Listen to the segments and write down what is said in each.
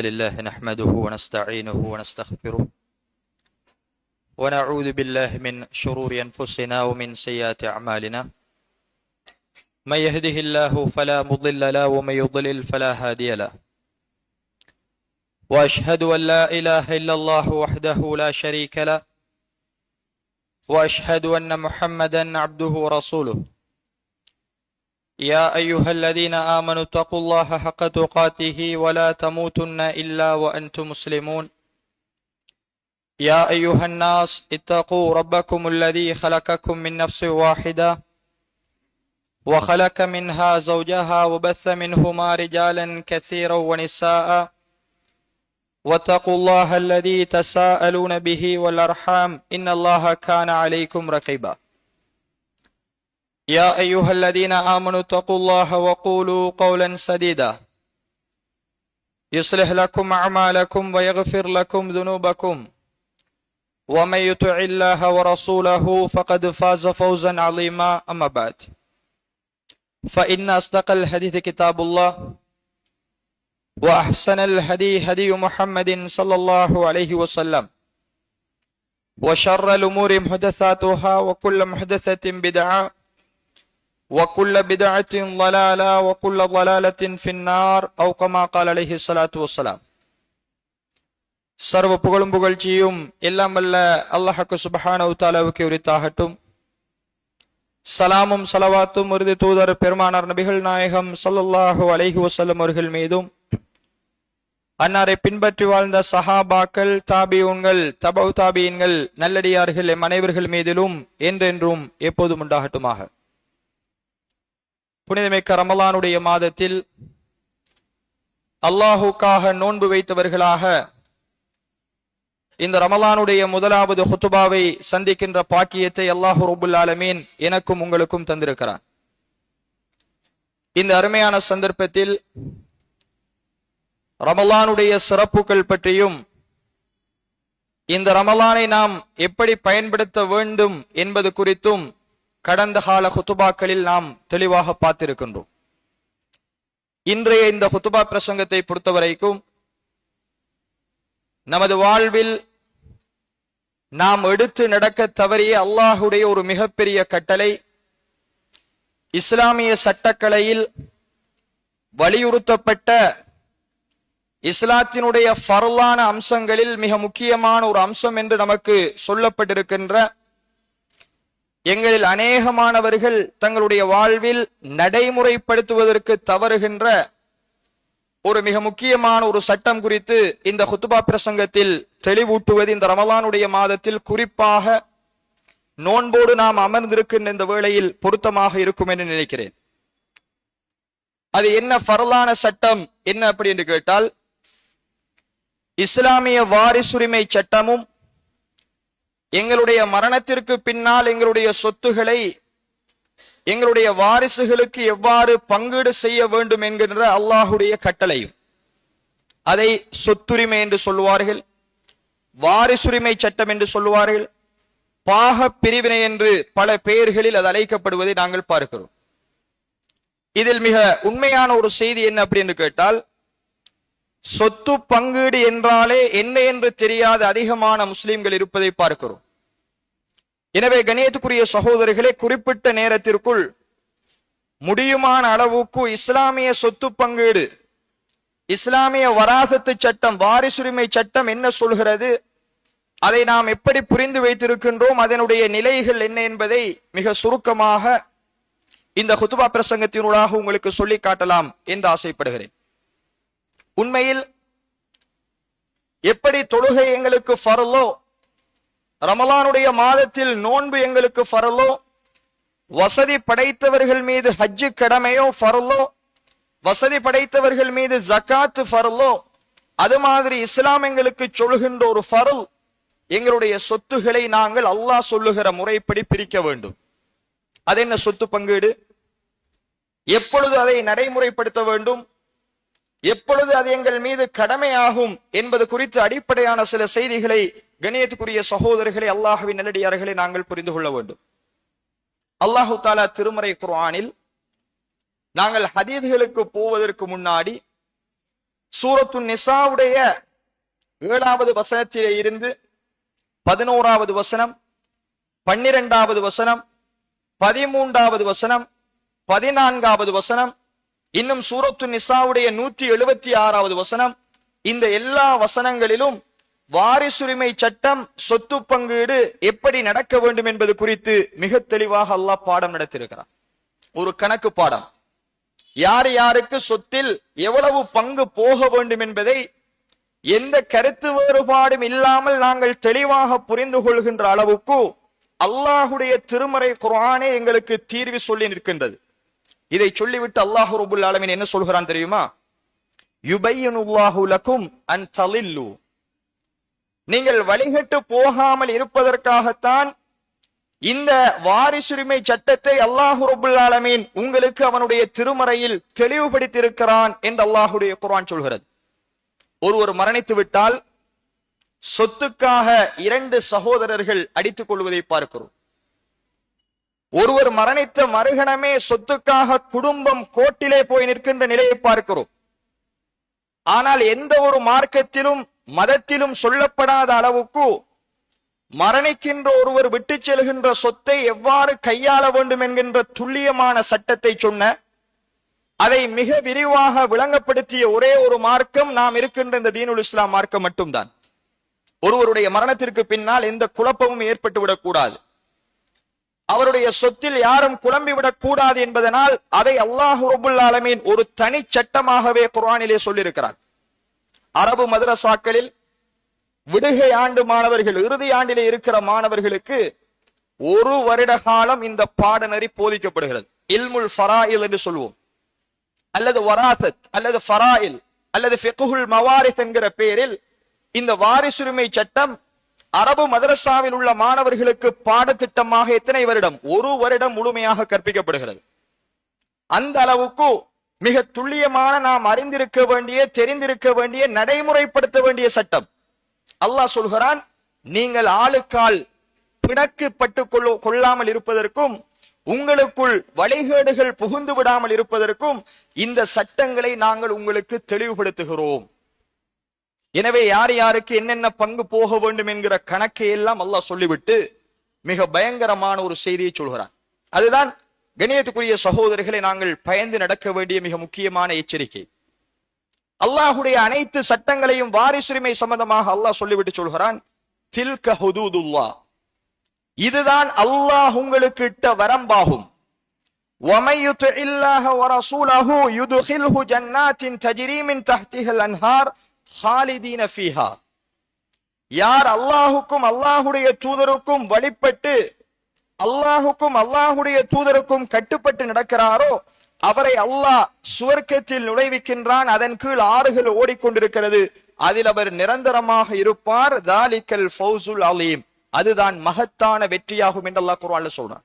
لله نحمده ونستعينه ونستغفره ونعوذ بالله من شرور أنفسنا ومن سيئات أعمالنا من يهده الله فلا مضل له ومن يضلل فلا هادي له وأشهد أن لا إله إلا الله وحده لا شريك له وأشهد أن محمدا عبده ورسوله يا أيها الذين آمنوا اتقوا الله حق تقاته ولا تموتن إلا وأنتم مسلمون يا أيها الناس اتقوا ربكم الذي خلقكم من نفس واحدة وخلق منها زوجها وبث منهما رجالا كثيرا ونساء واتقوا الله الذي تساءلون به والأرحام إن الله كان عليكم رقيبا يا أيها الذين آمنوا اتقوا الله وقولوا قولا سديدا يصلح لكم أعمالكم ويغفر لكم ذنوبكم ومن يطع الله ورسوله فقد فاز فوزا عظيما أما بعد فإن أصدق الحديث كتاب الله وأحسن الهدي هدي محمد صلى الله عليه وسلم وشر الأمور محدثاتها وكل محدثة بدعة وكل بدعة ضلالة وكل ضلالة في النار أو كما قال عليه الصلاة والسلام. சர்வ புகழும் புகழ்ச்சியும் எல்லாம் வல்ல அல்லாஹ்வுக்கு சுப்ஹானஹு தஆலாவுக்கு உரித்தாகட்டும். சலாமும் ஸலவாத்தும் இறுதி தூதர் பெருமானார் நபிகள் நாயகம் ஸல்லல்லாஹு அலைஹி வஸல்லம் அவர்கள் மீதும் அன்னாரை பின்பற்றி வாழ்ந்த சஹாபாக்கள், தாபிஊன்கள், தபவு தாபியின்கள், நல்லடியார்கள் எம் அனைவர்கள் மீதிலும் என்றென்றும் எப்போதும் உண்டாகட்டுமாக. புனிதமிக்க ரமலானுடைய மாதத்தில் அல்லாஹுக்காக நோன்பு வைத்தவர்களாக இந்த ரமலானுடைய முதலாவது ஹுத்துபாவை சந்திக்கின்ற பாக்கியத்தை அல்லாஹு ரப்புல் ஆலமீன் எனக்கும் உங்களுக்கும் தந்திருக்கிறான். இந்த அருமையான சந்தர்ப்பத்தில் ரமலானுடைய சிறப்புகள் பற்றியும் இந்த ரமலானை நாம் எப்படி பயன்படுத்த வேண்டும் என்பது குறித்தும் கடந்த கால ஹுத்துபாக்களில் நாம் தெளிவாக பார்த்திருக்கின்றோம். இன்றைய இந்த ஹுத்துபா பிரசங்கத்தை பொறுத்தவரைக்கும் நமது வாழ்வில் நாம் எடுத்து நடக்க தவறிய அல்லாஹுடைய ஒரு மிகப்பெரிய கட்டளை, இஸ்லாமிய சட்டக்கலையில் வலியுறுத்தப்பட்ட இஸ்லாத்தினுடைய ஃபர்லான அம்சங்களில் மிக முக்கியமான ஒரு அம்சம் என்று நமக்கு சொல்லப்பட்டிருக்கின்ற, எங்களில் அநேகமானவர்கள் தங்களுடைய வாழ்வில் நடைமுறைப்படுத்துவதற்கு தவறுகின்ற ஒரு மிக முக்கியமான ஒரு சட்டம் குறித்து இந்த ஹுத்துபா பிரசங்கத்தில் தெளிவூட்டுவது இந்த ரமலானுடைய மாதத்தில் குறிப்பாக நோன்போடு நாம் அமர்ந்திருக்கின்ற இந்த வேளையில் பொருத்தமாக இருக்கும் என்று நினைக்கிறேன். அது என்ன ஃபர்லான சட்டம் என்ன அப்படி என்று கேட்டால், இஸ்லாமிய வாரிசுரிமை சட்டமும் எங்களுடைய மரணத்திற்கு பின்னால் எங்களுடைய சொத்துக்களை எங்களுடைய வாரிசுகளுக்கு எவ்வாறு பங்கீடு செய்ய வேண்டும் என்கின்ற அல்லாஹுடைய கட்டளையும், அதை சொத்துரிமை என்று சொல்லுவார்கள், வாரிசுரிமை சட்டம் என்று சொல்லுவார்கள், பாக பிரிவினை என்று பல பெயர்களில் அது அழைக்கப்படுவதை நாங்கள் பார்க்கிறோம். இதில் மிக உண்மையான ஒரு செய்தி என்ன அப்படி என்று கேட்டால், சொத்து பங்கீடு என்றாலே என்ன என்று தெரியாத அதிகமான முஸ்லிம்கள் இருப்பதை பார்க்கிறோம். எனவே கண்ணியத்துக்குரிய சகோதரர்களே, குறிப்பிட்ட நேரத்திற்குள் முடியுமான அளவுக்கு இஸ்லாமிய சொத்து பங்கீடு, இஸ்லாமிய வராசத்து சட்டம், வாரிசுரிமை சட்டம் என்ன சொல்கிறது, அதை நாம் எப்படி புரிந்து வைத்திருக்கின்றோம், அதனுடைய நிலைகள் என்ன என்பதை மிக சுருக்கமாக இந்த ஹுத்துபா பிரசங்கத்தினூடாக உங்களுக்கு சொல்லி காட்டலாம் என்று ஆசைப்படுகிறேன். உண்மையில் எப்படி தொழுகை எங்களுக்கு ஃபர்லோ, ரமலானுடைய மாதத்தில் நோன்பு எங்களுக்கு ஃபர்லோ, வசதி படைத்தவர்கள் மீது ஹஜ்ஜு கடமையோ ஃபர்லோ, வசதி படைத்தவர்கள் மீது ஜகாத் ஃபர்லோ, அது மாதிரி இஸ்லாம் எங்களுக்கு சொல்லுகின்ற ஒரு ஃபர்ல், எங்களுடைய சொத்துக்களை நாங்கள் அல்லாஹ் சொல்லுகிற முறைப்படி பிரிக்க வேண்டும். அது என்ன சொத்து பங்கீடு, எப்பொழுது அதை நடைமுறைப்படுத்த வேண்டும், எப்பொழுது அது எங்கள் மீது கடமையாகும் என்பது குறித்து அடிப்படையான சில செய்திகளை கண்ணியத்துக்குரிய சகோதரர்களை, அல்லாஹ்வின் நல்லடியார்களை நாங்கள் புரிந்து கொள்ள வேண்டும். அல்லாஹு தஆலா திருமறை குர்ஆனில் நாங்கள் ஹதீஸ்களுக்கு போவதற்கு முன்னாடி சூரத்து நிசாவுடைய 7வது வசனத்திலே இருந்து 11வது வசனம், 12வது வசனம், 13வது வசனம், 14வது வசனம், இன்னும் சூரத்து நிசாவுடைய 176வது வசனம், இந்த எல்லா வசனங்களிலும் வாரிசுரிமை சட்டம், சொத்து பங்கீடு எப்படி நடக்க வேண்டும் என்பது குறித்து மிக தெளிவாக அல்லாஹ் பாடம் நடத்தியிருக்கிறார். ஒரு கணக்கு பாடம். யார் யாருக்கு சொத்தில் எவ்வளவு பங்கு போக வேண்டும் என்பதை எந்த கருத்து வேறுபாடும் இல்லாமல் நாங்கள் தெளிவாக புரிந்து கொள்கின்ற அளவுக்கு அல்லாஹுடைய திருமறை குர்ஆனே எங்களுக்கு தீர்வு சொல்லி நிற்கின்றது. இதை சொல்லிவிட்டு அல்லாஹ் ரப்பல் ஆலமீன் என்ன சொல்கிறான் தெரியுமா? யுபையினுல்லாஹு லகும் அன் தலில்லு. நீங்கள் வழிகட்டு போகாமல் இருப்பதற்காகத்தான் இந்த வாரிசுரிமை சட்டத்தை அல்லாஹ் ரப்பல் ஆலமீன் உங்களுக்கு அவனுடைய திருமறையில் தெளிவுபடுத்தியிருக்கிறான் என்று அல்லாஹுடைய குர்ஆன் சொல்கிறது. ஒருவர் மரணித்து விட்டால் சொத்துக்காக 2 சகோதரர்கள் அடித்துக் கொள்வதை பார்க்கிறோம். ஒருவர் மரணித்த மறுகணமே சொத்துக்காக குடும்பம் கோட்டிலே போய் நிற்கின்ற நிலையை பார்க்கிறோம். ஆனால் எந்த ஒரு மார்க்கத்திலும் மதத்திலும் சொல்லப்படாத அளவுக்கு மரணிக்கின்ற ஒருவர் விட்டு செல்கின்ற சொத்தை எவ்வாறு கையாள வேண்டும் என்கின்ற துல்லியமான சட்டத்தை சொன்ன, அதை மிக விரிவாக விளங்கப்படுத்திய ஒரே ஒரு மார்க்கம் நாம் இருக்கின்ற இந்த தீனுல் இஸ்லாம் மார்க்கம் மட்டும்தான். ஒருவருடைய மரணத்திற்கு பின்னால் எந்த குழப்பமும் ஏற்பட்டு விடக்கூடாது, அவருடைய சொத்தில் யாரும் குழம்பிவிடக் கூடாது என்பதனால் அதை அல்லாஹ் ரப்பல் ஆலமீன் ஒரு தனி சட்டமாகவே குர்ஆனிலே சொல்லியிருக்கிறார். அரபு மதரசாக்களில் விடுகை ஆண்டு மாணவர்கள், இறுதி ஆண்டிலே இருக்கிற மாணவர்களுக்கு 1 வருட காலம் இந்த பாடநெறி போதிக்கப்படுகிறது. இல்முல் ஃபராயில் என்று சொல்வோம், அல்லது வராசத், அல்லது ஃபராயில், அல்லது ஃபிக்ஹுல் மவாரிஸ் என்கிற பெயரில் இந்த வாரிசுரிமை சட்டம் அரபு மதரசாவில் உள்ள மாணவர்களுக்கு பாடத்திட்டமாக எத்தனை வருடம்? 1 வருடம் முழுமையாக கற்பிக்கப்படுகிறது. அந்த அளவுக்கு மிக துல்லியமான நாம் அறிந்திருக்க வேண்டிய, தெரிந்திருக்க வேண்டிய, நடைமுறைப்படுத்த வேண்டிய சட்டம். அல்லாஹ் சொல்கிறான், நீங்கள் ஆளுக்கால் பிணக்குப்பட்டு கொள்ளாமல் இருப்பதற்கும் உங்களுக்குள் வழிகேடுகள் புகுந்து விடாமல் இருப்பதற்கும் இந்த சட்டங்களை நாங்கள் உங்களுக்கு தெளிவுபடுத்துகிறோம். எனவே யார் யாருக்கு என்னென்ன பங்கு போக வேண்டும் என்கிற கணக்கை எல்லாம் அல்லாஹ் சொல்லிவிட்டு மிக பயங்கரமான ஒரு செய்தியை சொல்கிறார். அதுதான் கண்ணியத்துக்குரிய சகோதரர்களை நாங்கள் பயந்து நடக்க வேண்டிய மிக முக்கியமான எச்சரிக்கை. அல்லாஹுடைய அனைத்து சட்டங்களையும் வாரிசுரிமை சம்பந்தமாக அல்லாஹ் சொல்லிவிட்டு சொல்கிறான், தில்க ஹுதூதுல்லாஹ், இதுதான் அல்லாஹ் உங்களுக்கு இட்ட வரம்பாகும். وَمَن يُطِعِ اللَّهَ وَرَسُولَهُ يُدْخِلْهُ جَنَّاتٍ تَجْرِي مِن تَحْتِهَا الْأَنْهَارُ خَالِدِينَ فِيهَا. யார் அல்லாஹுக்கும் அல்லாஹுடைய தூதருக்கும் வழிபட்டு அல்லாஹுக்கும் அல்லாஹுடைய தூதருக்கும் கட்டுப்பட்டு நடக்கிறாரோ அவரை அல்லாஹ் சுவர்க்கத்தில் நுழைவிக்கின்றான். அதன் கீழ் ஆறுகள் ஓடிக்கொண்டிருக்கிறது, அதில் அவர் நிரந்தரமாக இருப்பார். தாலிகல் ஃபௌசுல் அலீம், அதுதான் மகத்தான வெற்றியாகும் என்று அல்லாஹ் குர்ஆன்ல சொல்றான்.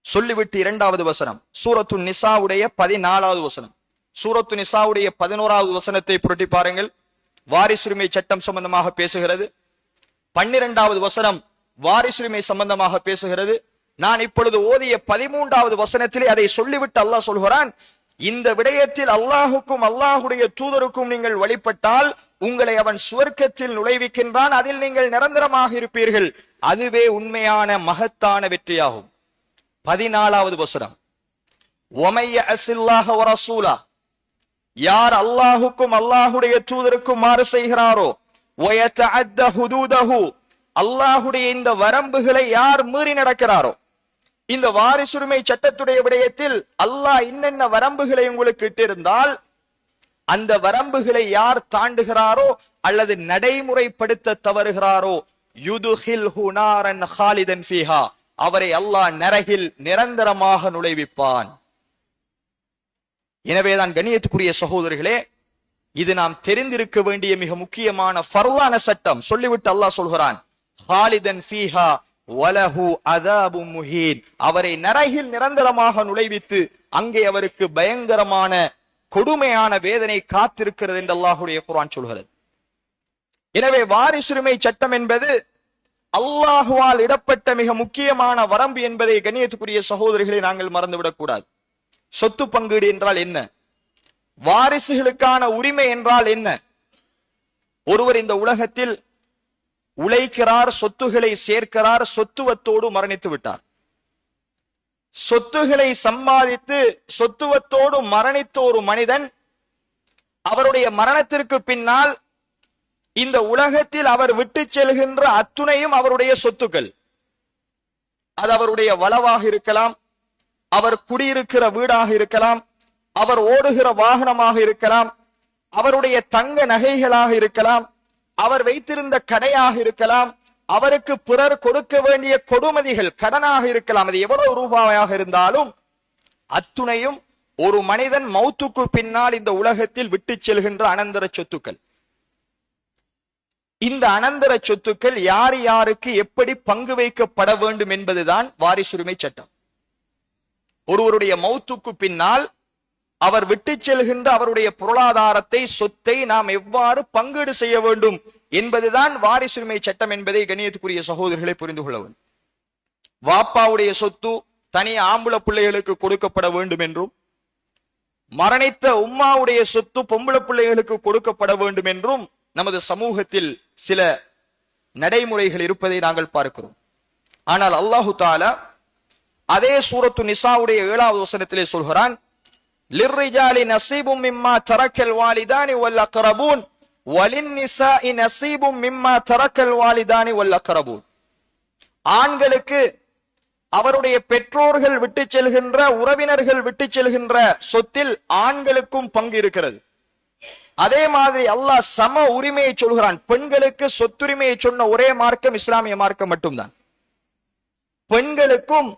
சொல்லிவிட்டு 2வது வசனம், சூரத்து நிசாவுடைய 14வது வசனம், சூரத்து நிசாவுடைய 11வது வசனத்தை புரட்டி பாருங்கள். வாரிசுரிமை சட்டம் சம்பந்தமாக பேசுகிறது. 12வது வசனம் வாரிசுரிமை சம்பந்தமாக பேசுகிறது. நான் இப்பொழுது ஓதிய 13வது வசனத்திலே அதை சொல்லிவிட்டு அல்லாஹ் சொல்கிறான், இந்த விடயத்தில் அல்லாஹுக்கும் அல்லாஹுடைய தூதருக்கும் நீங்கள் வழிபட்டால் உங்களை அவன் சுவர்க்கத்தில் நுழைவிக்கின்றான், அதில் நீங்கள் நிரந்தரமாக இருப்பீர்கள். அதுவே உண்மையான மகத்தான வெற்றியாகும். 14வது வசனம், ஒமைய அஸில்லாஹ வ ரசூலா, யார் அல்லாஹுக்கும் அல்லாஹுடைய தூதருக்கும் மாறு செய்கிறாரோ, வயதஅத்த ஹுதூதஹு, அல்லாஹுடைய இந்த வரம்புகளை யார் மீறி நடக்கிறாரோ, இந்த வாரிசுரிமை சட்டத்துடைய விடயத்தில் அல்லாஹ் இன்னென்ன வரம்புகளை உங்களுக்கு இட்டிருந்தால் அந்த வரம்புகளை யார் தாண்டுகிறாரோ அல்லது நடைமுறைப்படுத்த தவறுகிறாரோ, யுதுஹில்ஹு நாரன் ஹாலிதன் ஃபீஹா, அவரை அல்லாஹ் நரகில் நிரந்தரமாக நுழைவிப்பான். எனவேதான் கண்ணியத்துக்குரிய சகோதரர்களே, இது நாம் தெரிந்திருக்க வேண்டிய மிக முக்கியமான ஃபர்லான சட்டம். சொல்லிவிட்டு அல்லாஹ் சொல்கிறான், ஹாலிதன் ஃபீஹா வலஹு அஸாபும் முஹீன், அவரை நரகில் நிரந்தரமாக நுழைவித்து அங்கே அவருக்கு பயங்கரமான கொடுமையான வேதனை காத்திருக்கிறது என்று அல்லாஹ்வுடைய குர்ஆன் சொல்கிறது. எனவே வாரிசுரிமை சட்டம் என்பது அல்லாஹுவால் இடப்பட்ட மிக முக்கியமான வரம்பு என்பதை கண்ணியத்துக்குரிய சகோதரிகளை நாங்கள் மறந்துவிடக் கூடாது. சொத்து பங்கீடு என்றால் என்ன? வாரிசுகளுக்கான உரிமை என்றால் என்ன? ஒருவர் இந்த உலகத்தில் உழைக்கிறார், சொத்துகளை சேர்க்கிறார், சொத்துவத்தோடு மரணித்து விட்டார். சொத்துகளை சம்பாதித்து சொத்துவத்தோடு மரணித்த ஒரு மனிதன் அவருடைய மரணத்திற்கு பின்னால் இந்த உலகத்தில் அவர் விட்டு செல்கின்ற அத்துணையும் அவருடைய சொத்துக்கள். அது அவருடைய வளவாக இருக்கலாம், அவர் குடியிருக்கிற வீடாக இருக்கலாம், அவர் ஓடுகிற வாகனமாக இருக்கலாம், அவருடைய தங்க நகைகளாக இருக்கலாம், அவர் வைத்திருந்த கடையாக இருக்கலாம், அவருக்கு பிறர் கொடுக்க வேண்டிய கொடுமதிகள் கடனாக இருக்கலாம். அது எவ்வளவு ரூபாயாக இருந்தாலும் அத்துணையும் ஒரு மனிதன் மௌத்துக்கு பின்னால் இந்த உலகத்தில் விட்டு செல்கின்ற அனந்தர சொத்துக்கள். இந்த அனந்தர சொத்துக்கள் யார் யாருக்கு எப்படி பங்கு வைக்கப்பட வேண்டும் என்பதுதான் வாரிசுரிமை சட்டம். ஒருவருடைய மௌத்துக்கு பின்னால் அவர் விட்டு செல்கின்ற அவருடைய பொருளாதாரத்தை, சொத்தை நாம் எவ்வாறு பங்கீடு செய்ய வேண்டும் என்பதுதான் வாரிசுரிமை சட்டம் என்பதை கண்ணியத்துக்குரிய சகோதரர்களை புரிந்து கொள்ள வேண்டும். வாப்பாவுடைய சொத்து தனி ஆம்பளை பிள்ளைகளுக்கு கொடுக்கப்பட வேண்டும் என்றும், மரணித்த உம்மாவுடைய சொத்து பொம்பளை பிள்ளைகளுக்கு கொடுக்கப்பட வேண்டும் என்றும் நமது சமூகத்தில் சில நடைமுறைகள் இருப்பதை நாங்கள் பார்க்கிறோம். ஆனால் அல்லாஹு தஆலா அதே சூரத்து நிசாவுடைய 7வது வசனத்திலே சொல்கிறான், லிர்ரிஜாலி நஸீபும் மிம்மா தரக்கல் வாலிதானி வல் அக்ரபூன் வலின்னிசாஇ நஸீபும் மிம்மா தரக்கல் வாலிதானி வல் அக்ரபூன். ஆண்களுக்கு அவருடைய பெற்றோர்கள் விட்டு செல்கின்ற, உறவினர்கள் விட்டு செல்கின்ற சொத்தில் ஆண்களுக்கும் பங்கு இருக்கிறது. அதே மாதிரி அல்லாஹ் சம உரிமையை சொல்கிறான். பெண்களுக்கு சொத்துரிமையை சொன்ன ஒரே மார்க்கம் இஸ்லாமிய மார்க்கம் மட்டும்தான். பெண்களுக்கும்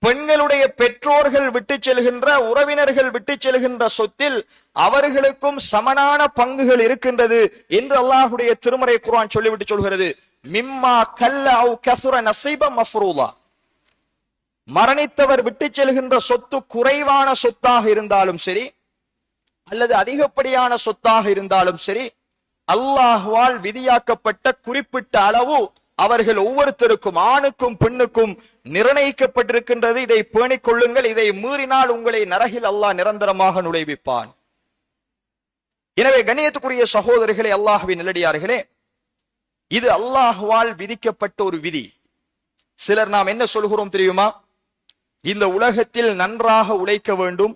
பெண்களுடைய பெற்றோர்கள் விட்டு செல்கின்ற, உறவினர்கள் விட்டு செல்கின்ற சொத்தில் அவர்களுக்கும் சமனான பங்குகள் இருக்கின்றது என்று அல்லாஹ்வுடைய திருமறை குர்ஆன் சொல்லிவிட்டு சொல்கிறது, மிம்மா கல்ல அவ் கஸுர நஸீப மஃப்ரூதா. மரணித்தவர் விட்டு செல்கின்ற சொத்து குறைவான சொத்தாக இருந்தாலும் சரி அல்லது அதிகப்படியான சொத்தாக இருந்தாலும் சரி, அல்லாஹ்வால் விதியாக்கப்பட்ட குறிப்பிட்ட அளவு அவர்கள் ஒவ்வொருத்தருக்கும், ஆணுக்கும் பெண்ணுக்கும் நிர்ணயிக்கப்பட்டிருக்கின்றது. இதை பேணிக் கொள்ளுங்கள், இதை மீறினால் உங்களை நரகில் அல்லாஹ் நிரந்தரமாக நுழைவிப்பான். எனவே கண்ணியத்துக்குரிய சகோதரர்களே, அல்லாஹ்வின் நல்லடியார்களே, இது அல்லாஹ்வால் விதிக்கப்பட்ட ஒரு விதி. சிலர் நாம் என்ன சொல்கிறோம் தெரியுமா? இந்த உலகத்தில் நன்றாக உழைக்க வேண்டும்,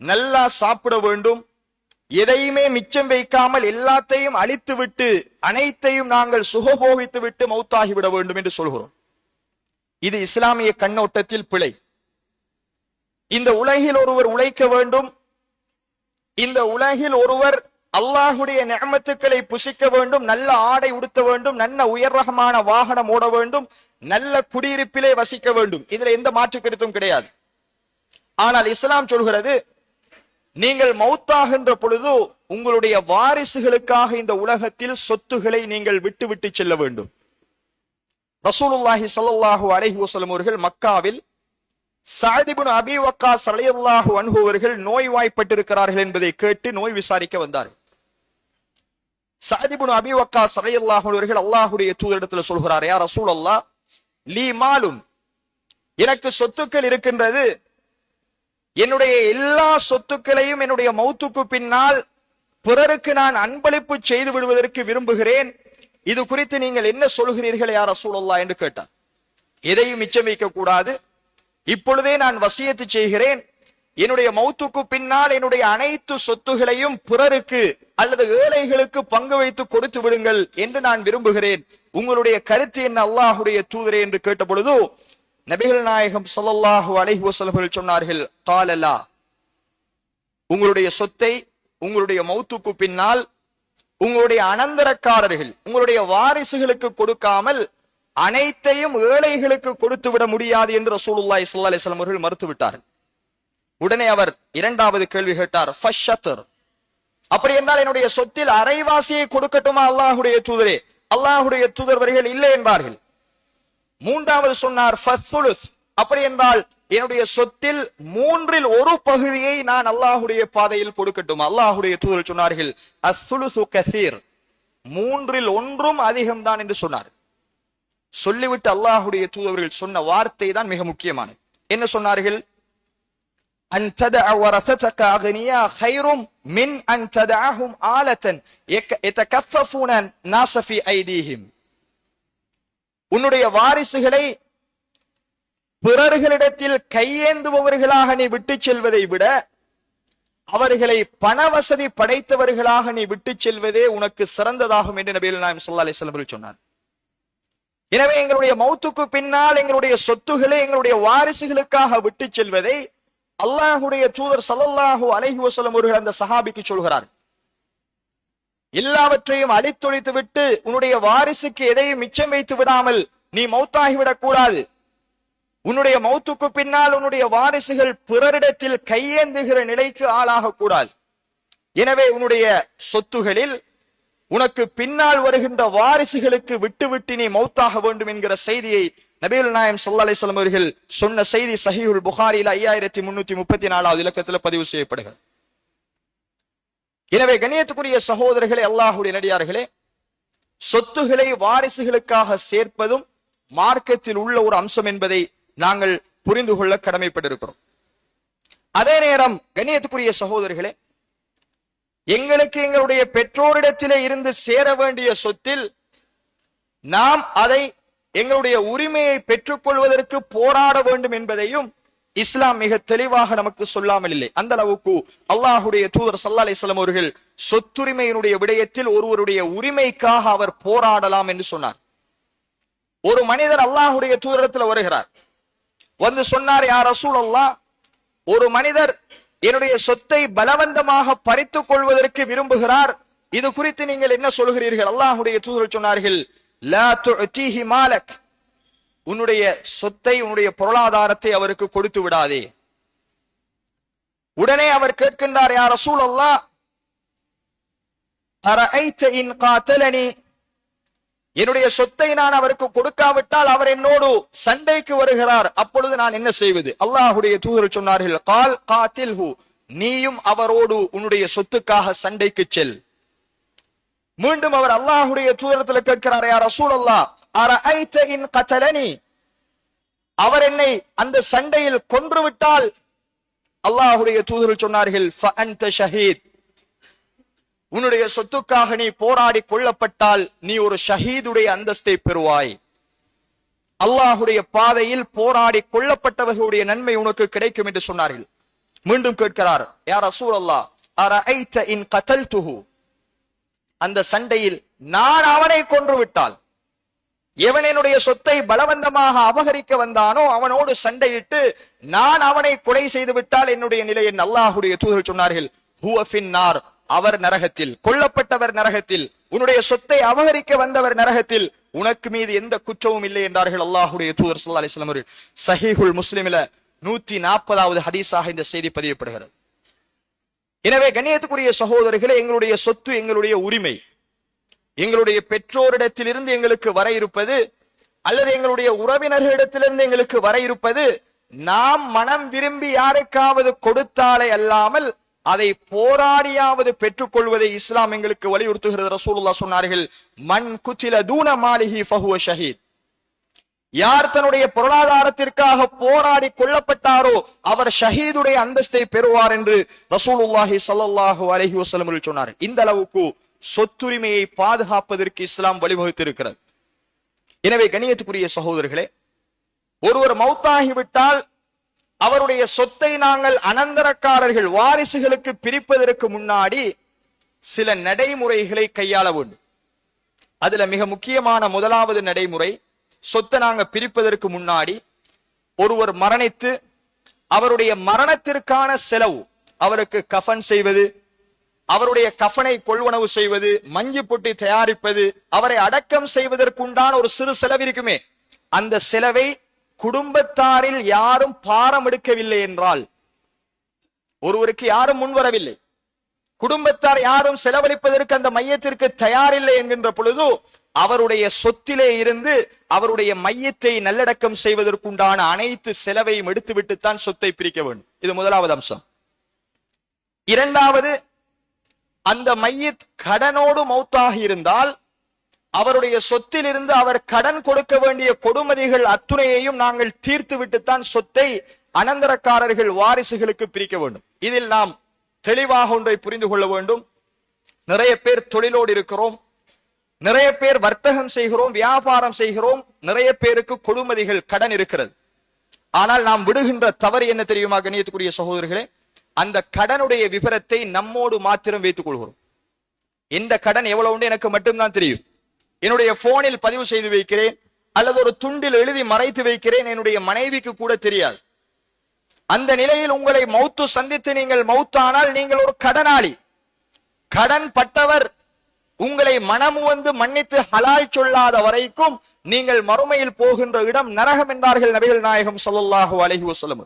நல்லா சாப்பிட வேண்டும், எதையுமே மிச்சம் வைக்காமல் எல்லாத்தையும் அழித்து விட்டு அனைத்தையும் நாங்கள் சுகபோகித்து விட்டு மௌத்தாகிவிட வேண்டும் என்று சொல்கிறோம். இது இஸ்லாமிய கண்ணோட்டத்தில் பிழை. இந்த உலகில் ஒருவர் உழைக்க வேண்டும், இந்த உலகில் ஒருவர் அல்லாஹுடைய நிஅமத்துக்களை புசிக்க வேண்டும், நல்ல ஆடை உடுத்த வேண்டும், நல்ல உயர் ரகமான வாகனம் ஓட வேண்டும், நல்ல குடியிருப்பிலே வசிக்க வேண்டும். இதுல எந்த மாற்று கருத்தும் கிடையாது. ஆனால் இஸ்லாம் சொல்கிறது, நீங்கள் மௌத்தாகின்ற பொழுது உங்களுடைய வாரிசுகளுக்காக இந்த உலகத்தில் சொத்துக்களை நீங்கள் விட்டு விட்டு செல்ல வேண்டும். ரசூலுல்லாஹி ஸல்லல்லாஹு அலைஹி வஸல்லம் அவர்கள் மக்காவில் சஅத் இப்னு அபீ வக்காஸ் ரலியல்லாஹு அன்ஹு அவர்கள் நோய்வாய்ப்பட்டிருக்கிறார்கள் என்பதை கேட்டு நோய் விசாரிக்க வந்தார்கள். சஅத் இப்னு அபீ வக்காஸ் ரலியல்லாஹு அன்ஹு அவர்கள் அல்லாஹ்வுடைய தூதரிடத்தில் சொல்கிறார், யா ரசூலல்லாஹ், லீ மாலும், எனக்கு சொத்துக்கள் இருக்கின்றது, என்னுடைய எல்லா சொத்துக்களையும் என்னுடைய மௌத்துக்கு பின்னால் பிறருக்கு நான் அன்பளிப்பு செய்து விடுவதற்கு விரும்புகிறேன், இது குறித்து நீங்கள் என்ன சொல்கிறீர்கள் யா ரசூலல்லாஹ் என்று கேட்டார். எதையும் மிச்சம் வைக்க கூடாது, இப்பொழுதே நான் வசியத்து செய்கிறேன், என்னுடைய மௌத்துக்கு பின்னால் என்னுடைய அனைத்து சொத்துகளையும் பிறருக்கு அல்லது ஏழைகளுக்கு பங்கு வைத்து கொடுத்து விடுங்கள் என்று நான் விரும்புகிறேன், உங்களுடைய கருத்து என்ன அல்லாஹ்வுடைய தூதரே என்று கேட்ட பொழுது நபிகள் நாயகம் ஸல்லல்லாஹு அலைஹி வஸல்லம் சொன்னார்கள், காலலா, உங்களுடைய சொத்தை உங்களுடைய மௌத்துக்கு பின்னால் உங்களுடைய அனந்தரக்காரர்கள், உங்களுடைய வாரிசுகளுக்கு கொடுக்காமல் அனைத்தையும் ஏழைகளுக்கு கொடுத்து விட முடியாது என்று ரசூலுல்லாஹி ஸல்லல்லாஹு அலைஹி வஸல்லம் அவர்கள் மறுத்து விட்டார்கள். உடனே அவர் இரண்டாவது கேள்வி கேட்டார், ஃபஷ்ஷத்ர், அப்படி என்றால் என்னுடைய சொத்தில் அரைவாசியை கொடுக்கட்டுமா அல்லாஹ்வுடைய தூதரே? அல்லாஹ்வுடைய தூதர்வர்கள் இல்லை என்பார்கள். மூன்றாவது சொன்னார், ஃபஸ்ஸுலுஸ், அப்படி என்றால் என்னுடைய சொத்தில் 1/3 பகுதியை நான் அல்லாஹ்வுடைய பாதையில் கொடுக்கட்டும்? அல்லாஹ்வுடைய தூதர் சொன்னார்கள், அஸ்ஸுலுசு கஸீர், 1/3 அதிகம்தான் என்று சொன்னார். சொல்லிவிட்டு அல்லாஹ்வுடைய தூதர்கள் சொன்ன வார்த்தை தான் மிக முக்கியமானது. என்ன சொன்னார்கள்? அன் ததஅ வரஸதக அக்னியா கைரும் மின் அன் ததஅஹும் ஆலதன் யதகஃபஃபூன நாஸ ஃபீ ஐதீஹிம். உன்னுடைய வாரிசுகளை பிறர்களிடத்தில் கையேந்துபவர்களாக நீ விட்டுச் செல்வதை விட அவர்களை பண வசதி படைத்தவர்களாக நீ விட்டுச் செல்வதே உனக்கு சிறந்ததாகும் என்று நபிகள் நாயகம் ஸல்லல்லாஹு அலைஹி வஸல்லம் சொன்னார். எனவே எங்களுடைய மௌத்துக்கு பின்னால் எங்களுடைய சொத்துக்களை எங்களுடைய வாரிசுகளுக்காக விட்டுச் செல்வதை அல்லாஹ்வுடைய தூதர் ஸல்லல்லாஹு அலைஹி வஸல்லம் அவர்கள் அந்த சஹாபிக்கு சொல்கிறார். எல்லாவற்றையும் அழித்தொழித்து விட்டு உன்னுடைய வாரிசுக்கு எதையும் மிச்சம் வைத்து விடாமல் நீ மௌத்தாகிவிடக் கூடாது. உன்னுடைய மௌத்துக்கு பின்னால் உன்னுடைய வாரிசுகள் பிறரிடத்தில் கையேந்துகிற நிலைக்கு ஆளாக கூடாது. எனவே உன்னுடைய சொத்துகளில் உனக்கு பின்னால் வருகின்ற வாரிசுகளுக்கு விட்டு நீ மௌத்தாக வேண்டும் என்கிற செய்தியை நபிகள் நாயகம் ஸல்லல்லாஹு அலைஹி வஸல்லம் அவர்கள் சொன்ன செய்தி சஹீஹுல் புகாரில 5334வது இலக்கத்தில் பதிவு செய்யப்படுகிறது. எனவே கண்ணியத்துக்குரிய சகோதரர்களே, அல்லாஹ்வுடைய நடிகார்களே, சொத்துக்களை வாரிசுகளுக்காக சேர்ப்பதும் மார்க்கத்தில் உள்ள ஒரு அம்சம் என்பதை நாங்கள் புரிந்து கொள்ள கடமைப்பட்டிருக்கிறோம். அதே நேரம் கண்ணியத்துக்குரிய சகோதரர்களே, எங்களுக்கு எங்களுடைய பெற்றோரிடத்திலே இருந்து சேர வேண்டிய சொத்தில் நாம் அதை எங்களுடைய உரிமையை பெற்றுக் கொள்வதற்கு போராட வேண்டும் என்பதையும் இஸ்லாம் மிக தெளிவாக நமக்கு சொல்லாமல் இல்லை. அந்த அளவுக்கு அல்லாஹ்வுடைய தூதர் ஸல்லல்லாஹு அலைஹி வஸல்லம் அவர்கள் சொத்துரிமையினுடைய விடயத்தில் ஒருவருடைய உரிமைக்காக அவர் போராடலாம் என்று சொன்னார். ஒரு மனிதர் அல்லாஹ்வுடைய தூதரிடத்தில் வருகிறார், வந்து சொன்னார், யா ரசூலல்லாஹ், ஒரு மனிதர் என்னுடைய சொத்தை பலவந்தமாக பறித்துக் கொள்வதற்கு விரும்புகிறார், இது குறித்து நீங்கள் என்ன சொல்கிறீர்கள்? அல்லாஹ்வுடைய தூதர் சொன்னார்கள், லா துஅதீஹி மாலக், உன்னுடைய சொத்தை உன்னுடைய பொருளாதாரத்தை அவருக்கு கொடுத்து விடாதே. உடனே அவர் கேட்கின்றார், யா ரசூலல்லாஹ், அரஐத இன் காதலனி, என்னுடைய சொத்தை நான் அவருக்கு கொடுக்காவிட்டால் அவர் என்னோடு சண்டைக்கு வருகிறார், அப்பொழுது நான் என்ன செய்வது? அல்லாஹ்வுடைய தூதர் சொன்னார்கள், கால் காத்தில்ஹு, நீயும் அவரோடு உன்னுடைய சொத்துக்காக சண்டைக்கு செல். மீண்டும் அவர் அல்லாஹ்வுடைய தூதரத்தில் கேட்கிறார், யா ரசூலல்லாஹ், அரஐத இன் கதலனி, அவர் என்னை அந்த சண்டையில் கொன்றுவிட்டால்? அல்லாஹ்வுடைய தூதர் சொன்னார்கள், ஃபஅன்த ஷஹீத், உன்னுடைய சொத்துக்காக நீ போராடி கொல்லப்பட்டால் நீ ஒரு ஷஹீதுடைய அந்தஸ்தை பெறுவாய். அல்லாஹ்வுடைய பாதையில் போராடி கொல்லப்பட்டவர்களுடைய நன்மை உனக்கு கிடைக்கும் என்று சொன்னார்கள். மீண்டும் கேட்கிறார், யா ரசூலல்லாஹ், அரஐத இன் கதல்துஹு, அந்த சண்டையில் நான் அவனை கொன்று விட்டால், எவன் என்னுடைய சொத்தை பலவந்தமாக அபகரிக்க வந்தானோ அவனோடு சண்டையிட்டு நான் அவனை கொலை செய்து விட்டால் என்னுடைய நிலை என்ன? அல்லாஹ்வுடைய தூதர் சொன்னார்கள், ஹுவ ஃபின்னார், அவர் நரகத்தில், கொல்லப்பட்டவர் நரகத்தில், உன்னுடைய சொத்தை அபகரிக்க வந்தவர் நரகத்தில், உனக்கு மீது எந்த குற்றமும் இல்லை என்றார்கள் அல்லாஹ்வுடைய தூதர் ஸல்லல்லாஹு அலைஹி வஸல்லம். சஹீஹுல் முஸ்லிமில 140வது ஹதீஸாக இந்த செய்தி பதியப்படுகிறது. எனவே கண்ணியத்துக்குரிய சகோதரர்களே, எங்களுடைய சொத்து எங்களுடைய உரிமை, எங்களுடைய பெற்றோரிடத்திலிருந்து எங்களுக்கு வர இருப்பது அல்லது எங்களுடைய உறவினர்களிடத்திலிருந்து எங்களுக்கு வர இருப்பது நாம் மனம் விரும்பி யாருக்காவது கொடுத்தாலே அல்லாமல் அதை போராடியாவது பெற்றுக் கொள்வதை இஸ்லாம் எங்களுக்கு வலியுறுத்துகிறது. ரசூலுல்லாஹ் சொன்னார்கள், மன் குத்தில தூன மாலிஹி ஃபஹுவ ஷஹீத், யார் தன்னுடைய பொருளாதாரத்திற்காக போராடி கொல்லப்பட்டாரோ அவர் ஷஹீதுடைய அந்தஸ்தை பெறுவார் என்று ரசூலுல்லாஹி ஸல்லல்லாஹு அலைஹி வஸல்லம் சொன்னார். இந்த அளவுக்கு சொத்துரிமையை பாதுகாப்பதற்கு இஸ்லாம் வழிவகுத்திருக்கிறது. எனவே கண்ணியத்துக்குரிய சகோதரர்களே, ஒருவர் மௌத்தாகிவிட்டால் அவருடைய சொத்தை நாங்கள் அனந்தரக்காரர்கள் வாரிசுகளுக்கு பிரிப்பதற்கு முன்னாடி சில நடைமுறைகளை கையாள வேண்டும். அதுல மிக முக்கியமான முதலாவது நடைமுறை, சொத்தை நாங்க பிரிப்பதற்கு முன்னாடி ஒருவர் மரணித்து அவருடைய மரணத்திற்கான செலவு, அவருக்கு கஃன் செய்வது, அவருடைய கஃனை கொள்வனவு செய்வது, மஞ்சு பொட்டி தயாரிப்பது, அவரை அடக்கம் செய்வதற்குண்டான ஒரு சிறு செலவு இருக்குமே, அந்த செலவை குடும்பத்தாரில் யாரும் பாரம் எடுக்கவில்லை என்றால், ஒருவருக்கு யாரும் முன்வரவில்லை, குடும்பத்தார் யாரும் செலவழிப்பதற்கு அந்த மையத்திற்கு தயாரில்லை என்கின்ற பொழுது அவருடைய சொத்திலே இருந்து அவருடைய மையத்தை நல்லடக்கம் செய்வதற்குண்டான அனைத்து செலவையும் எடுத்துவிட்டுத்தான் சொத்தை பிரிக்க வேண்டும். இது முதலாவது அம்சம். இரண்டாவது, அந்த மையத் கடனோடு மௌத்தாகி இருந்தால் அவருடைய சொத்தில் இருந்து அவர் கடன் கொடுக்க வேண்டிய கொடுமதிகள் அத்துணையையும் நாங்கள் தீர்த்து விட்டுத்தான் சொத்தை அனந்தரக்காரர்கள் வாரிசுகளுக்கு பிரிக்க வேண்டும். இதில் நாம் தெளிவாக ஒன்றை புரிந்து கொள்ள வேண்டும். நிறைய பேர் தொழிலோடு இருக்கிறோம், நிறைய பேர் வர்த்தகம் செய்கிறோம், வியாபாரம் செய்கிறோம், நிறைய பேருக்கு கொடுமதிகள் கடன் இருக்கிறது. ஆனால் நாம் விடுகின்ற தவறு என்ன தெரியுமா கண்ணியத்துக்குரிய சகோதரர்களே? அந்த கடனுடைய விவரத்தை நம்மோடு மாத்திரம் வைத்துக் கொள்கிறோம். இந்த கடன் எவ்வளவு உண்டு எனக்கு மட்டும்தான் தெரியும், என்னுடைய போனில் பதிவு செய்து வைக்கிறேன் அல்லது ஒரு துண்டில் எழுதி மறைத்து வைக்கிறேன், என்னுடைய மனைவிக்கு கூட தெரியாது. அந்த நிலையில் உங்களை மௌத்து சந்தித்து நீங்கள் மௌத்தானால் நீங்கள் ஒரு கடனாளி. கடன் பட்டவர் உங்களை மனமு வந்து மன்னித்து ஹலால் சொல்லாத வரைக்கும் நீங்கள் மறுமையில் போகின்ற இடம் நரகம் என்றார்கள் நபிகள் நாயகம் ஸல்லல்லாஹு அலைஹி வஸல்லம்.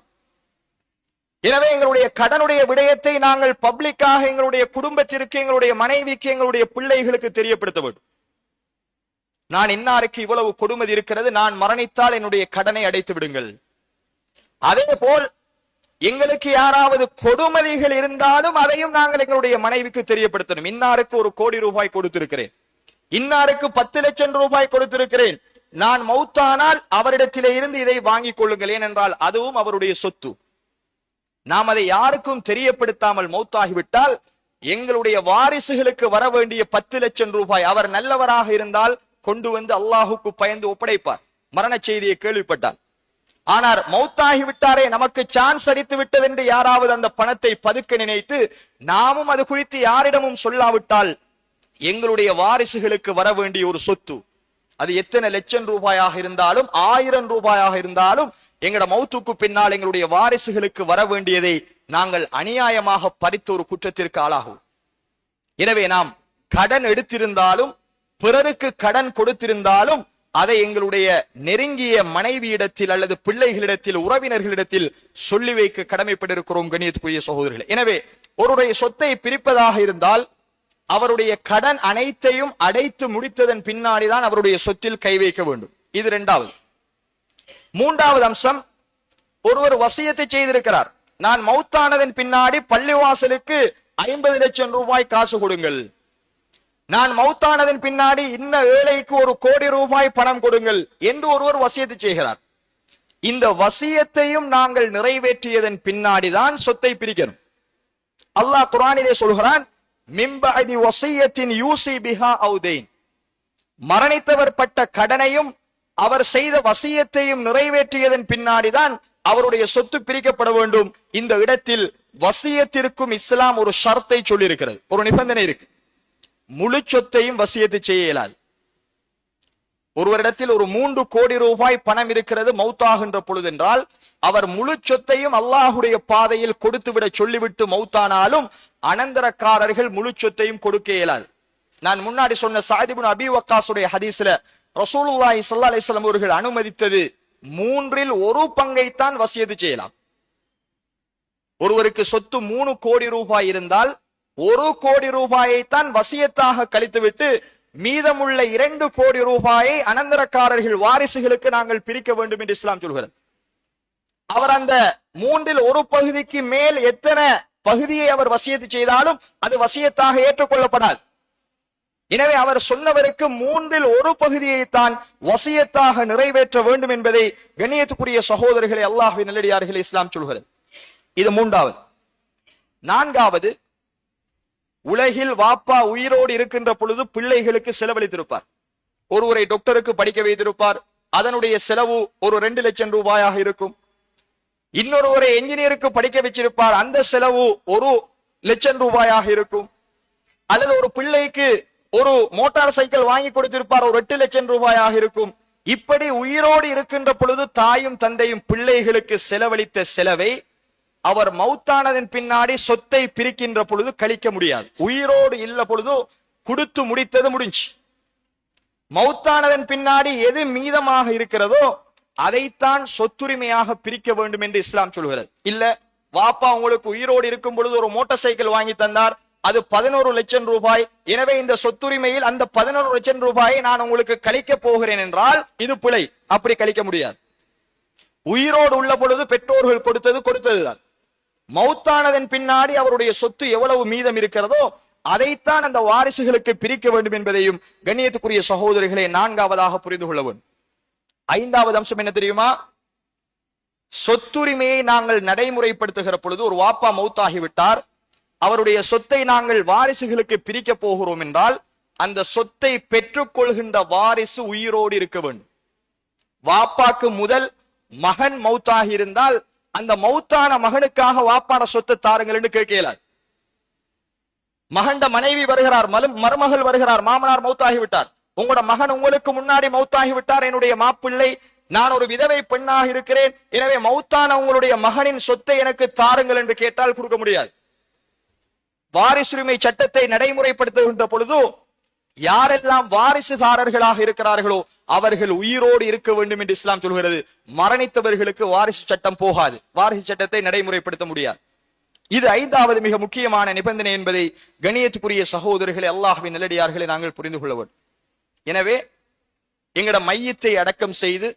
எனவே எங்களுடைய கடனுடைய விடயத்தை நாங்கள் பப்ளிக்காக எங்களுடைய குடும்பத்திற்கு, எங்களுடைய மனைவிக்கு, எங்களுடைய பிள்ளைகளுக்கு தெரியப்படுத்த வேண்டும். நான் இன்னாருக்கு இவ்வளவு கொடுமதி இருக்கிறது, நான் மரணித்தால் என்னுடைய கடனை அடைத்து விடுங்கள். அதே போல் எங்களுக்கு யாராவது கொடுமதிகள் இருந்தாலும் அதையும் நாங்கள் எங்களுடைய மனைவிக்கு தெரியப்படுத்தணும். இன்னாருக்கு 1 கோடி ரூபாய் கொடுத்திருக்கிறேன், இன்னாருக்கு 10 லட்சம் ரூபாய் கொடுத்திருக்கிறேன், நான் மௌத்தானால் அவரிடத்திலே இருந்து இதை வாங்கிக் கொள்ளுங்கள், ஏனென்றால் அதுவும் அவருடைய சொத்து. நாம் அதை யாருக்கும் தெரியப்படுத்தாமல் மௌத்தாகிவிட்டால் எங்களுடைய வாரிசுகளுக்கு வர வேண்டிய 10 லட்சம் ரூபாய் அவர் நல்லவராக இருந்தால் கொண்டு வந்து அல்லாஹுக்கு பயந்து ஒப்படைப்பார், மரண செய்தியை கேள்விப்பட்டார். ஆனால் மௌத்தாகி விட்டாரே, நமக்கு சான்ஸ் அடித்து விட்டது என்று யாராவது அந்த பணத்தை பதுக்க நினைத்து நாமும் அது குறித்து யாரிடமும் சொல்லாவிட்டால் எங்களுடைய வாரிசுகளுக்கு வர வேண்டிய ஒரு சொத்து, அது எத்தனை லட்சம் ரூபாயாக இருந்தாலும் 1000 ரூபாயாக இருந்தாலும் எங்கட மௌத்துக்கு பின்னால் எங்களுடைய வாரிசுகளுக்கு வர வேண்டியதை நாங்கள் அநியாயமாக பறித்த ஒரு குற்றத்திற்கு ஆளாகும். எனவே நாம் கடன் எடுத்திருந்தாலும் பிறருக்கு கடன் கொடுத்திருந்தாலும் அதை எங்களுடைய நெருங்கிய மனைவியிடத்தில் அல்லது பிள்ளைகளிடத்தில், உறவினர்களிடத்தில் சொல்லி வைக்க கடமைப்பட்டிருக்கிறோம் கண்ணியத்துக்குரிய சகோதரர்களே. எனவே ஒருவருடைய சொத்தை பிரிப்பதாக இருந்தால் அவருடைய கடன் அனைத்தையும் அடைத்து முடித்ததன் பின்னாடிதான் அவருடைய சொத்தில் கை வைக்க வேண்டும். இது 2வது. 3வது அம்சம், ஒருவர் வசியத்தை செய்திருக்கிறார், நான் மௌத்தானதன் பின்னாடி பள்ளிவாசலுக்கு 50 லட்சம் ரூபாய் காசு கொடுங்கள், நான் மௌத்தானதன் பின்னாடி இன்ன ஏழைக்கு 1 கோடி ரூபாய் பணம் கொடுங்கள் என்று ஒருவர் வசியத்தை செய்கிறார். இந்த வசியத்தையும் நாங்கள் நிறைவேற்றியதன் பின்னாடிதான் சொத்தை பிரிக்கணும். அல்லாஹ் குர்ஆனிலே சொல்கிறான், மின் பஅதி வசியத்தின் யூசி பிஹா அவ் தைன், மரணித்தவர் பட்ட கடனையும் அவர் செய்த வசியத்தையும் நிறைவேற்றியதன் பின்னாடிதான் அவருடைய சொத்து பிரிக்கப்பட வேண்டும். இந்த இடத்தில் வசியத்திற்கும் இஸ்லாம் ஒரு ஷர்த்தை சொல்லி இருக்கிறது, ஒரு நிபந்தனை இருக்கு. முழு சொத்தையும் வசியத்து செய்ய இயலாது. ஒருவரிடத்தில் ஒரு 3 கோடி ரூபாய் பணம் இருக்கிறது மௌத்தாகின்ற பொழுது என்றால் அவர் முழு சொத்தையும் அல்லாஹுடைய பாதையில் கொடுத்துவிட சொல்லிவிட்டு மௌத்தானாலும் அனந்தரக்காரர்கள் முழு சொத்தையும் கொடுக்க இயலாது. நான் முன்னாடி சொன்ன சஅத் இப்னு அபீ வக்காஸுடைய ஹதீஸ்ல ரசூலுல்லாஹி ஸல்லல்லாஹு அலைஹி வஸல்லம் அவர்கள் அனுமதித்தது 3இல் 1 பங்கைத்தான் வசியத்து செய்யலாம். ஒருவருக்கு சொத்து 3 கோடி ரூபாய் இருந்தால் 1 கோடி ரூபாயை தான் வசியத்தாக கழித்துவிட்டு மீதமுள்ள 2 கோடி ரூபாயை அனந்தரக்காரர்கள் வாரிசுகளுக்கு நாங்கள் பிரிக்க வேண்டும் என்று இஸ்லாம் சொல்கிறது. அவர் அந்த 3இல் 1 பகுதிக்கு மேல் எத்தனை பகுதியை அவர் வசியத்து செய்தாலும் அது வசியத்தாக ஏற்றுக்கொள்ளப்படாது. எனவே அவர் சொன்னவருக்கு 3இல் 1 பகுதியை தான் வசியத்தாக நிறைவேற்ற வேண்டும் என்பதை கண்ணியத்துக்குரிய சகோதரர்களை, அல்லாஹ்வின் நல்லடியார்களே, இஸ்லாம் சொல்கிறது. இது 3வது. 4வது, உலகில் வாப்பா உயிரோடு இருக்கின்ற பொழுது பிள்ளைகளுக்கு செலவழித்திருப்பார். ஒருவரை டாக்டருக்கு படிக்க வைத்திருப்பார், அதனுடைய செலவு ஒரு 2 லட்சம் ரூபாயாக இருக்கும். இன்னொருவரை என்ஜினியருக்கு படிக்க வச்சிருப்பார், அந்த செலவு 1 லட்சம் ரூபாயாக இருக்கும். அல்லது ஒரு பிள்ளைக்கு ஒரு மோட்டார் சைக்கிள் வாங்கி கொடுத்திருப்பார், ஒரு 8 லட்சம் ரூபாயாக இருக்கும். இப்படி உயிரோடு இருக்கின்ற பொழுது தாயும் தந்தையும் பிள்ளைகளுக்கு செலவழித்த செலவை அவர் மௌத்தானதன் பின்னாடி சொத்தை பிரிக்கின்ற பொழுது கழிக்க முடியாது. உயிரோடு இல்ல பொழுது கொடுத்து முடித்தது முடிஞ்சு. மௌத்தானதன் பின்னாடி எது மீதமாக இருக்கிறதோ அதைத்தான் சொத்துரிமையாக பிரிக்க வேண்டும் என்று இஸ்லாம் சொல்கிறது. இல்ல, வாப்பா உங்களுக்கு உயிரோடு இருக்கும் பொழுது ஒரு மோட்டார் சைக்கிள் வாங்கி தந்தார், அது 11 லட்சம் ரூபாய், எனவே இந்த சொத்துரிமையில் அந்த 11 லட்சம் ரூபாயை நான் உங்களுக்கு கழிக்க போகிறேன் என்றால் இது பிழை. அப்படி கழிக்க முடியாது. உயிரோடு உள்ள பொழுது பெற்றோர்கள் கொடுத்ததுதான். மௌத்தானதன் பின்னாடி அவருடைய சொத்து எவ்வளவு மீதம் இருக்கிறதோ அதைத்தான் அந்த வாரிசுகளுக்கு பிரிக்க வேண்டும் என்பதையும் கண்ணியத்துக்குரிய சகோதரிகளை 4வதாக புரிந்து கொள்ள வேண்டும். 5வது அம்சம் என்ன தெரியுமா? சொத்துரிமையை நாங்கள் நடைமுறைப்படுத்துகிற பொழுது, ஒரு வாப்பா மௌத்தாகிவிட்டார், அவருடைய சொத்தை நாங்கள் வாரிசுகளுக்கு பிரிக்க போகிறோம் என்றால், அந்த சொத்தை பெற்றுக்கொள்கின்ற வாரிசு உயிரோடு இருக்க வேண்டும். வாப்பாக்கு முதல் மகன் மௌத்தாகி இருந்தால் அந்த மௌத்தான மகனுக்காக வாப்பாட சொத்தை தாருங்கள் என்று கேட்கலார். மகண்ட மனைவி வருகிறார், மருமகள் வருகிறார், மாமனார் மௌத்தாகி விட்டார், உங்களோட மகன் உங்களுக்கு முன்னாடி மௌத்தாகி விட்டார், என்னுடைய மாப்பிள்ளை, நான் ஒரு விதவை பெண்ணாக இருக்கிறேன், எனவே மௌத்தான உங்களுடைய மகனின் சொத்தை எனக்கு தாருங்கள் என்று கேட்டால் கொடுக்க முடியாது. வாரிசுரிமை சட்டத்தை நடைமுறைப்படுத்துகின்ற பொழுது யாரெல்லாம் வாரிசுதாரர்களாக இருக்கிறார்களோ அவர்கள் உயிரோடு இருக்க வேண்டும் என்று இஸ்லாம் சொல்கிறது. மரணித்தவர்களுக்கு வாரிசு சட்டம் போகாது, வாரிசு சட்டத்தை நடைமுறைப்படுத்த முடியாது. இது 5வது மிக முக்கியமான நிபந்தனை என்பதை கண்ணியத்துக்குரிய சகோதரர்களே, அல்லாஹ்வின் நல்லடியார்களை நாங்கள் புரிந்து கொள்ள வேண்டும். எனவே எங்கட மையத்தை அடக்கம் செய்து,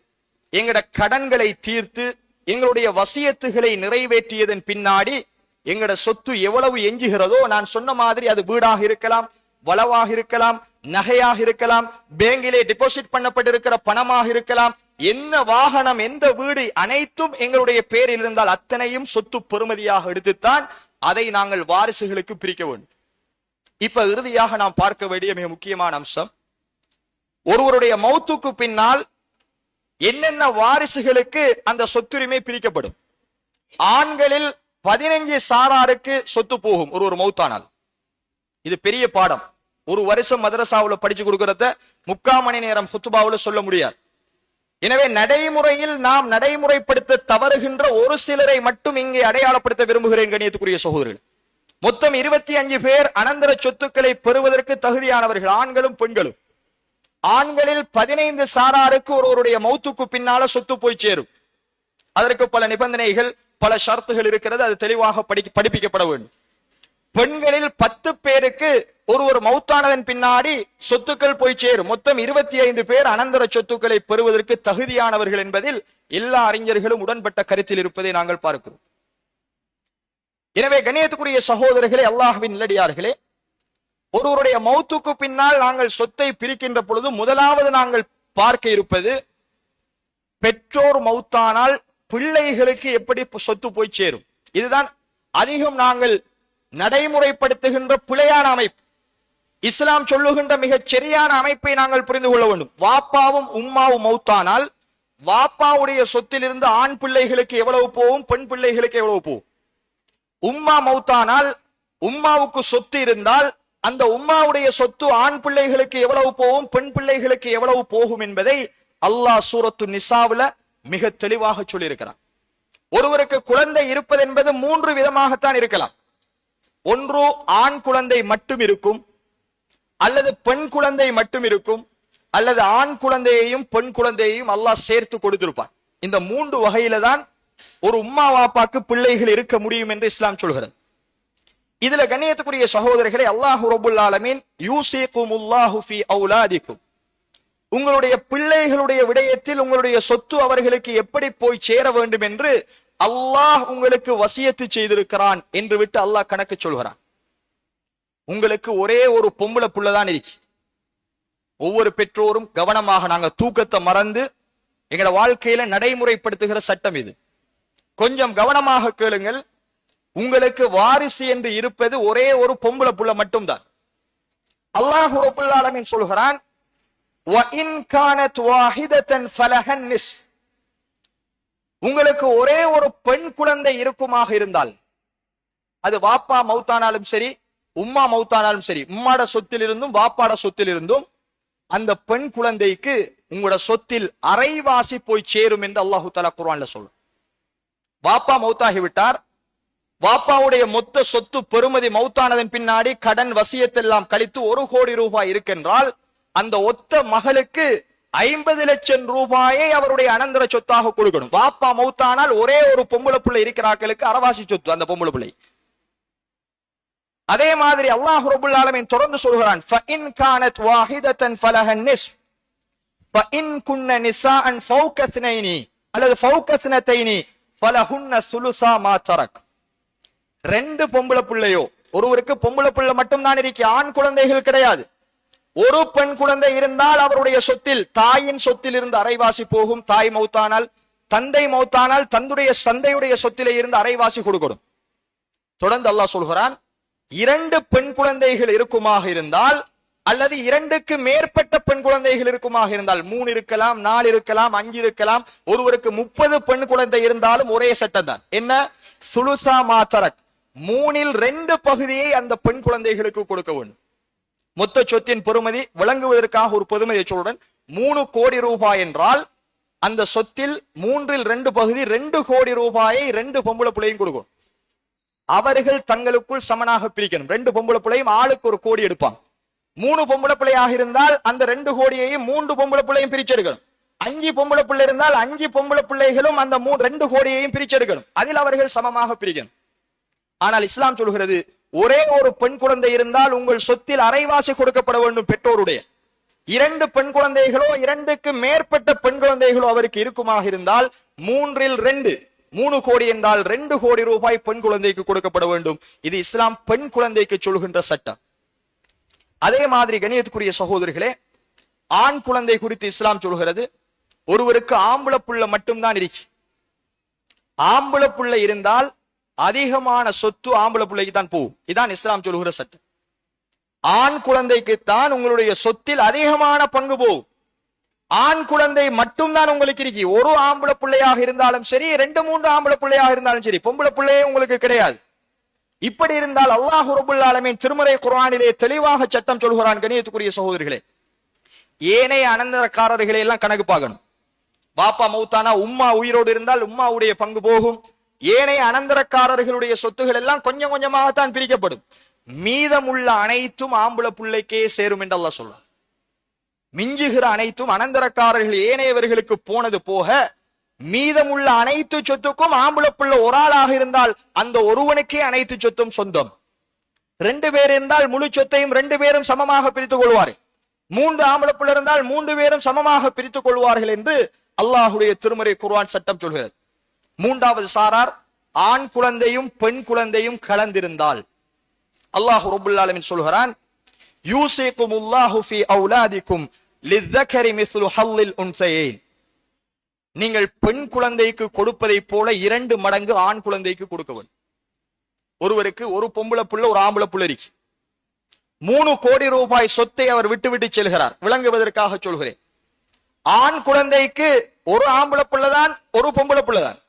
எங்கட கடன்களை தீர்த்து, எங்களுடைய வசியத்துகளை நிறைவேற்றியதன் பின்னாடி எங்கட சொத்து எவ்வளவு எஞ்சுகிறதோ, நான் சொன்ன மாதிரி அது வீடாக இருக்கலாம், வளவாக இருக்கலாம், நகையாக இருக்கலாம், பேங்கிலே டெபாசிட் பண்ணப்பட்டிருக்கிற பணமாக இருக்கலாம், என்ன வாகனம், எந்த வீடு, அனைத்தும் எங்களுடைய பேரில் இருந்தால் அத்தனையும் சொத்து பெறுமதியாக எடுத்துத்தான் அதை நாங்கள் வாரிசுகளுக்கு பிரிக்க வேண்டும். இப்ப இறுதியாக நாம் பார்க்க வேண்டிய மிக முக்கியமான அம்சம், ஒருவருடைய மௌத்துக்கு பின்னால் என்னென்ன வாரிசுகளுக்கு அந்த சொத்துரிமை பிரிக்கப்படும். ஆண்களில் 15 சாராருக்கு சொத்து போகும் ஒரு மௌத்தானால். இது பெரிய பாடம். ஒரு வருஷம் மதரசாவுல படிச்சு கொடுக்கறத 3/4 மணி நேரம் ஹுத்துபாவுல சொல்ல முடியாது. எனவே நடைமுறையில் நாம் நடைமுறைப்படுத்த தவறுகின்ற ஒரு சிலரை மட்டும் இங்கே அடையாளப்படுத்த விரும்புகிறேன். கண்ணியத்துக்குரிய சகோதரர்கள், மொத்தம் 25 பேர் அனந்தர சொத்துக்களை பெறுவதற்கு தகுதியானவர்கள், ஆண்களும் பெண்களும். ஆண்களில் 15 சாராருக்கு ஒருவருடைய மௌத்துக்கு பின்னால சொத்து போய் சேரும். அதற்கு பல நிபந்தனைகள், பல ஷரத்துகள் இருக்கிறது, அது தெளிவாக படிப்பிக்கப்பட வேண்டும். பெண்களில் 10 பேருக்கு ஒருவர் மௌத்தானதன் பின்னாடி சொத்துக்கள் போய் சேரும். மொத்தம் 25 பேர் அனந்தர சொத்துக்களை பெறுவதற்கு தகுதியானவர்கள் என்பதில் எல்லா அறிஞர்களும் உடன்பட்ட கருத்தில் இருப்பதை நாங்கள் பார்க்கிறோம். எனவே கண்ணியத்துக்குரிய சகோதரர்களே, அல்லாஹ்வின் நல்லடியார்களே, ஒருவருடைய மௌத்துக்கு பின்னால் நாங்கள் சொத்தை பிரிக்கின்ற பொழுது முதலாவது நாங்கள் பார்க்க இருப்பது, பெற்றோர் மௌத்தானால் பிள்ளைகளுக்கு எப்படி சொத்து போய் சேரும். இதுதான் அதிகம் நாங்கள் நடைமுறைப்படுத்துகின்ற பிழையான அமைப்பு. இஸ்லாம் சொல்லுகின்ற மிகச் சரியான அமைப்பை நாங்கள் புரிந்து கொள்ள வேண்டும். வாப்பாவும் உம்மாவும் மௌத்தானால் வாப்பாவுடைய சொத்திலிருந்து ஆண் பிள்ளைகளுக்கு எவ்வளவு போகும், பெண் பிள்ளைகளுக்கு எவ்வளவு போகும். உம்மா மௌத்தானால் உம்மாவுக்கு சொத்து இருந்தால் அந்த உம்மாவுடைய சொத்து ஆண் பிள்ளைகளுக்கு எவ்வளவு போகும், பெண் பிள்ளைகளுக்கு எவ்வளவு போகும் என்பதை அல்லாஹ் சூரத்து நிசாவுல மிக தெளிவாக சொல்லியிருக்கிறான். ஒருவருக்கு குழந்தை இருப்பது என்பது 3 விதமாகத்தான் இருக்கலாம். ஒன்று ஆண் குழந்தை மட்டும் இருக்கும், அல்லது பெண் குழந்தை மட்டும் இருக்கும், அல்லது ஆண் குழந்தையையும் பெண் குழந்தையையும் அல்லாஹ் சேர்த்து கொடுத்திருப்பான். இந்த 3 வகையில தான் ஒரு உம்மா வாப்பாக்கு பிள்ளைகள் இருக்க முடியும் என்று இஸ்லாம் சொல்கிறது. இதுல கண்ணியத்துக்குரிய சகோதரர்களே, அல்லாஹ் ரப்புல் ஆலமீன் யூசிகுமுல்லாஹு ஃபீ அவுலாதிக்கும், உங்களுடைய பிள்ளைகளுடைய விடயத்தில் உங்களுடைய சொத்து அவர்களுக்கு எப்படி போய் சேர வேண்டும் என்று அல்லாஹ் உங்களுக்கு வசியத்து செய்திருக்கிறான் என்று விட்டு அல்லாஹ் கணக்கு சொல்கிறான். உங்களுக்கு ஒரே ஒரு பொம்பளை புள்ளதான் இருக்கு. ஒவ்வொரு பெற்றோரும் கவனமாக, நாங்க தூக்கத்தை மறந்து எங்கட வாழ்க்கையில நடைமுறைப்படுத்துகிற சட்டம் இது. கொஞ்சம் கவனமாக கேளுங்கள். உங்களுக்கு வாரிசு என்று இருப்பது ஒரே ஒரு பொம்பளை புள்ள மட்டும்தான். அல்லாஹ் ரப்புல் ஆலமீன் சொல்கிறான், وَإِنْ كَانَتْ وَاحِدَةً فَلَهَا النِّصْفُ, உங்களுக்கு ஒரே ஒரு பெண் குழந்தை இருக்குமாக இருந்தால், அது வாப்பா மௌத்தானாலும் சரி உம்மா மௌத்தானாலும் சரி, உம்மாட சொத்தில் இருந்தும் வாப்பாட சொத்தில் இருந்தும் அந்த பெண் குழந்தைக்கு உங்களோட சொத்தில் அரைவாசி போய் சேரும் என்று அல்லாஹு தஆலா குர்ஆன்ல சொல்லும். வாப்பா மௌத்தாகி விட்டார், வாப்பாவுடைய மொத்த சொத்து பெறுமதி மௌத்தானதன் பின்னாடி கடன் வசியத்தெல்லாம் கழித்து 1 கோடி ரூபாய் இருக்கின்றால், அந்த ஒத்த மகளுக்கு 50 லட்சம் ரூபாயை அவருடைய அனந்தர சொத்தாக கொடுக்கணும். வாப்பா மௌத்தானால் ஒரே ஒரு பொம்பளை பிள்ளை இருக்கிறார்களுக்கு அரவாசி சொத்து அந்த பொம்பளை பிள்ளை. அதே மாதிரி அல்லாஹ் ரப்புல் ஆலமீன் தொடர்ந்து சொல்கிறான், فَإِنْ كَانَتْ وَاحِدَةً فَلَهَا النِّصْفُ فَإِنْ كُنَّ نِسَاءً فَوْقَ اثْنَيْنِ அல்லது فَوْقَ اثْنَتَيْنِ فَلَهُنَّ ثُلُثَا مَا تَرَكَ. 2 பொம்பளை பிள்ளையோ, ஒருவருக்கு பொம்பளை பிள்ளை மட்டும் தான் இருக்கு, ஆண் குழந்தைகள் கிடையாது. ஒரு பெண் குழந்தை இருந்தால் அவருடைய சொத்தில், தாயின் சொத்தில் இருந்து அரைவாசி போகும். தாய் மௌத்தானால் தந்தை மௌத்தானால் தன்னுடைய தந்தையுடைய சொத்திலே இருந்து அரைவாசி கொடுக்கணும். தொடர்ந்து அல்லாஹ் சொல்கிறான், 2 பெண் குழந்தைகள் இருக்குமாக இருந்தால் அல்லது 2க்கு மேற்பட்ட பெண் குழந்தைகள் இருக்குமாக இருந்தால், 3 இருக்கலாம், 4 இருக்கலாம், 5 இருக்கலாம், ஒருவருக்கு 30 பெண் குழந்தை இருந்தாலும் ஒரே சட்டம் தான். என்ன? சுலுசா மாத்தரக், 3இல் 2 பகுதியை அந்த பெண் குழந்தைகளுக்கு கொடுக்க வேண்டும். மொத்த சொத்தின் பெறுமதி விளங்குவதற்காக ஒரு பொதுமதியை சொல்றேன். 3 கோடி ரூபாய் என்றால் அந்த சொத்தில் 3இல் 2 பகுதி 2 கோடி ரூபாயை 2 பொம்பளை பிள்ளையும் கொடுக்கும். அவர்கள் தங்களுக்குள் சமனாக பிரிக்கணும். 2 பொம்பளை பிள்ளையும் ஆளுக்கு 1 கோடி எடுப்பாங்க. 3 பொம்பளை பிள்ளையாக இருந்தால் அந்த 2 கோடியையும் 3 பொம்பளை பிள்ளையும் பிரிச்செடுக்கணும். 5 பொம்பளை பிள்ளை இருந்தால் 5 பொம்பளை பிள்ளைகளும் அந்த 2 கோடியையும் பிரிச்செடுக்கணும். அதில் அவர்கள் சமமாக பிரிக்கணும். ஆனால் இஸ்லாம் சொல்கிறது, ஒரே ஒரு பெண் குழந்தை இருந்தால் உங்கள் சொத்தில் அரைவாசி கொடுக்கப்பட வேண்டும் பெற்றோருடைய. 2 பெண் குழந்தைகளோ 2க்கு மேற்பட்ட பெண் குழந்தைகளோ அவருக்கு இருக்குமாக இருந்தால் 3இல் 2, 3 கோடி என்றால் 2 கோடி ரூபாய் பெண் குழந்தைக்கு கொடுக்கப்பட வேண்டும். இது இஸ்லாம் பெண் குழந்தைக்கு சொல்கின்ற சட்டம். அதே மாதிரி கண்ணியத்துக்குரிய சகோதரர்களே, ஆண் குழந்தை குறித்து இஸ்லாம் சொல்கிறது, ஒருவருக்கு ஆம்பளை புள்ள மட்டும்தான் இருக்கு. ஆம்பளை புள்ள இருந்தால் அதிகமான சொத்து ஆம்பளை பிள்ளைக்கு தான் போகும். இதான் இஸ்லாம் சொல்கிற சட்டம். ஆண் குழந்தைக்கு தான் உங்களுடைய சொத்தில் அதிகமான பங்கு போகும். ஆண் குழந்தை மட்டும்தான் உங்களுக்கு இருக்கு. ஒரு ஆம்பளை பிள்ளையாக இருந்தாலும் சரி, 2-3 ஆம்பளை பிள்ளையாக இருந்தாலும் சரி, பொம்பளை பிள்ளையே உங்களுக்கு கிடையாது. இப்படி இருந்தால் அல்லாஹ் ரப்பல் ஆலமீன் திருமறை குர்ஆனிலே தெளிவாக சட்டம் சொல்கிறான். கண்ணியத்துக்குரிய சகோதரர்களே, ஏனைய அனந்தரக்காரர்களை எல்லாம் கணக்கு பார்க்கணும். பாப்பா மௌத்தானா உம்மா உயிரோடு இருந்தால் உம்மாவுடைய பங்கு போகும். ஏனைய அனந்தரக்காரர்களுடைய சொத்துகள் எல்லாம் கொஞ்சம் கொஞ்சமாகத்தான் பிரிக்கப்படும். மீதமுள்ள அனைத்தும் ஆம்பளை பிள்ளைக்கே சேரும் என்று அல்லாஹ் சொல்றார். மிஞ்சுகிற அனைத்தும் அனந்தரக்காரர்கள் ஏனையவர்களுக்கு போனது போக மீதமுள்ள அனைத்து சொத்துக்கும் ஆம்பளை பிள்ளை ஒரு ஆளாக இருந்தால் அந்த ஒருவனுக்கே அனைத்து சொத்தும் சொந்தம். 2 பேர் இருந்தால் முழு சொத்தையும் 2 பேரும் சமமாக பிரித்துக் கொள்வார்கள். 3 ஆம்பளை பிள்ளை இருந்தால் 3 பேரும் சமமாக பிரித்துக் கொள்வார்கள் என்று அல்லாஹுடைய திருமறை குர்ஆன் சட்டம் சொல்கிறது. 3வது சாரார், ஆண் குழந்தையும் பெண் குழந்தையும் கலந்திருந்தால் அல்லாஹ் ரப்பல் ஆலமீன் சொல்கிறான், யூசிகுமுல்லாஹு ஃபீ அவுலாதிக்கும் லிஸ்ஸகரி மிஸ்லு ஹல்லில் உன்ஸயைன். நீங்கள் பெண் குழந்தைக்கு கொடுப்பதை போல 2 மடங்கு ஆண் குழந்தைக்கு கொடுக்க வேண்டும். ஒருவருக்கு ஒரு பொம்பளை புள்ள ஒரு ஆம்பளை புள்ள இருக்கு. 3 கோடி ரூபாய் சொத்தை அவர் விட்டு செல்கிறார். விளங்குவதற்காக சொல்கிறேன், ஆண் குழந்தைக்கு ஒரு ஆம்பளை புள்ளதான், ஒரு பொம்பளை புள்ளதான்.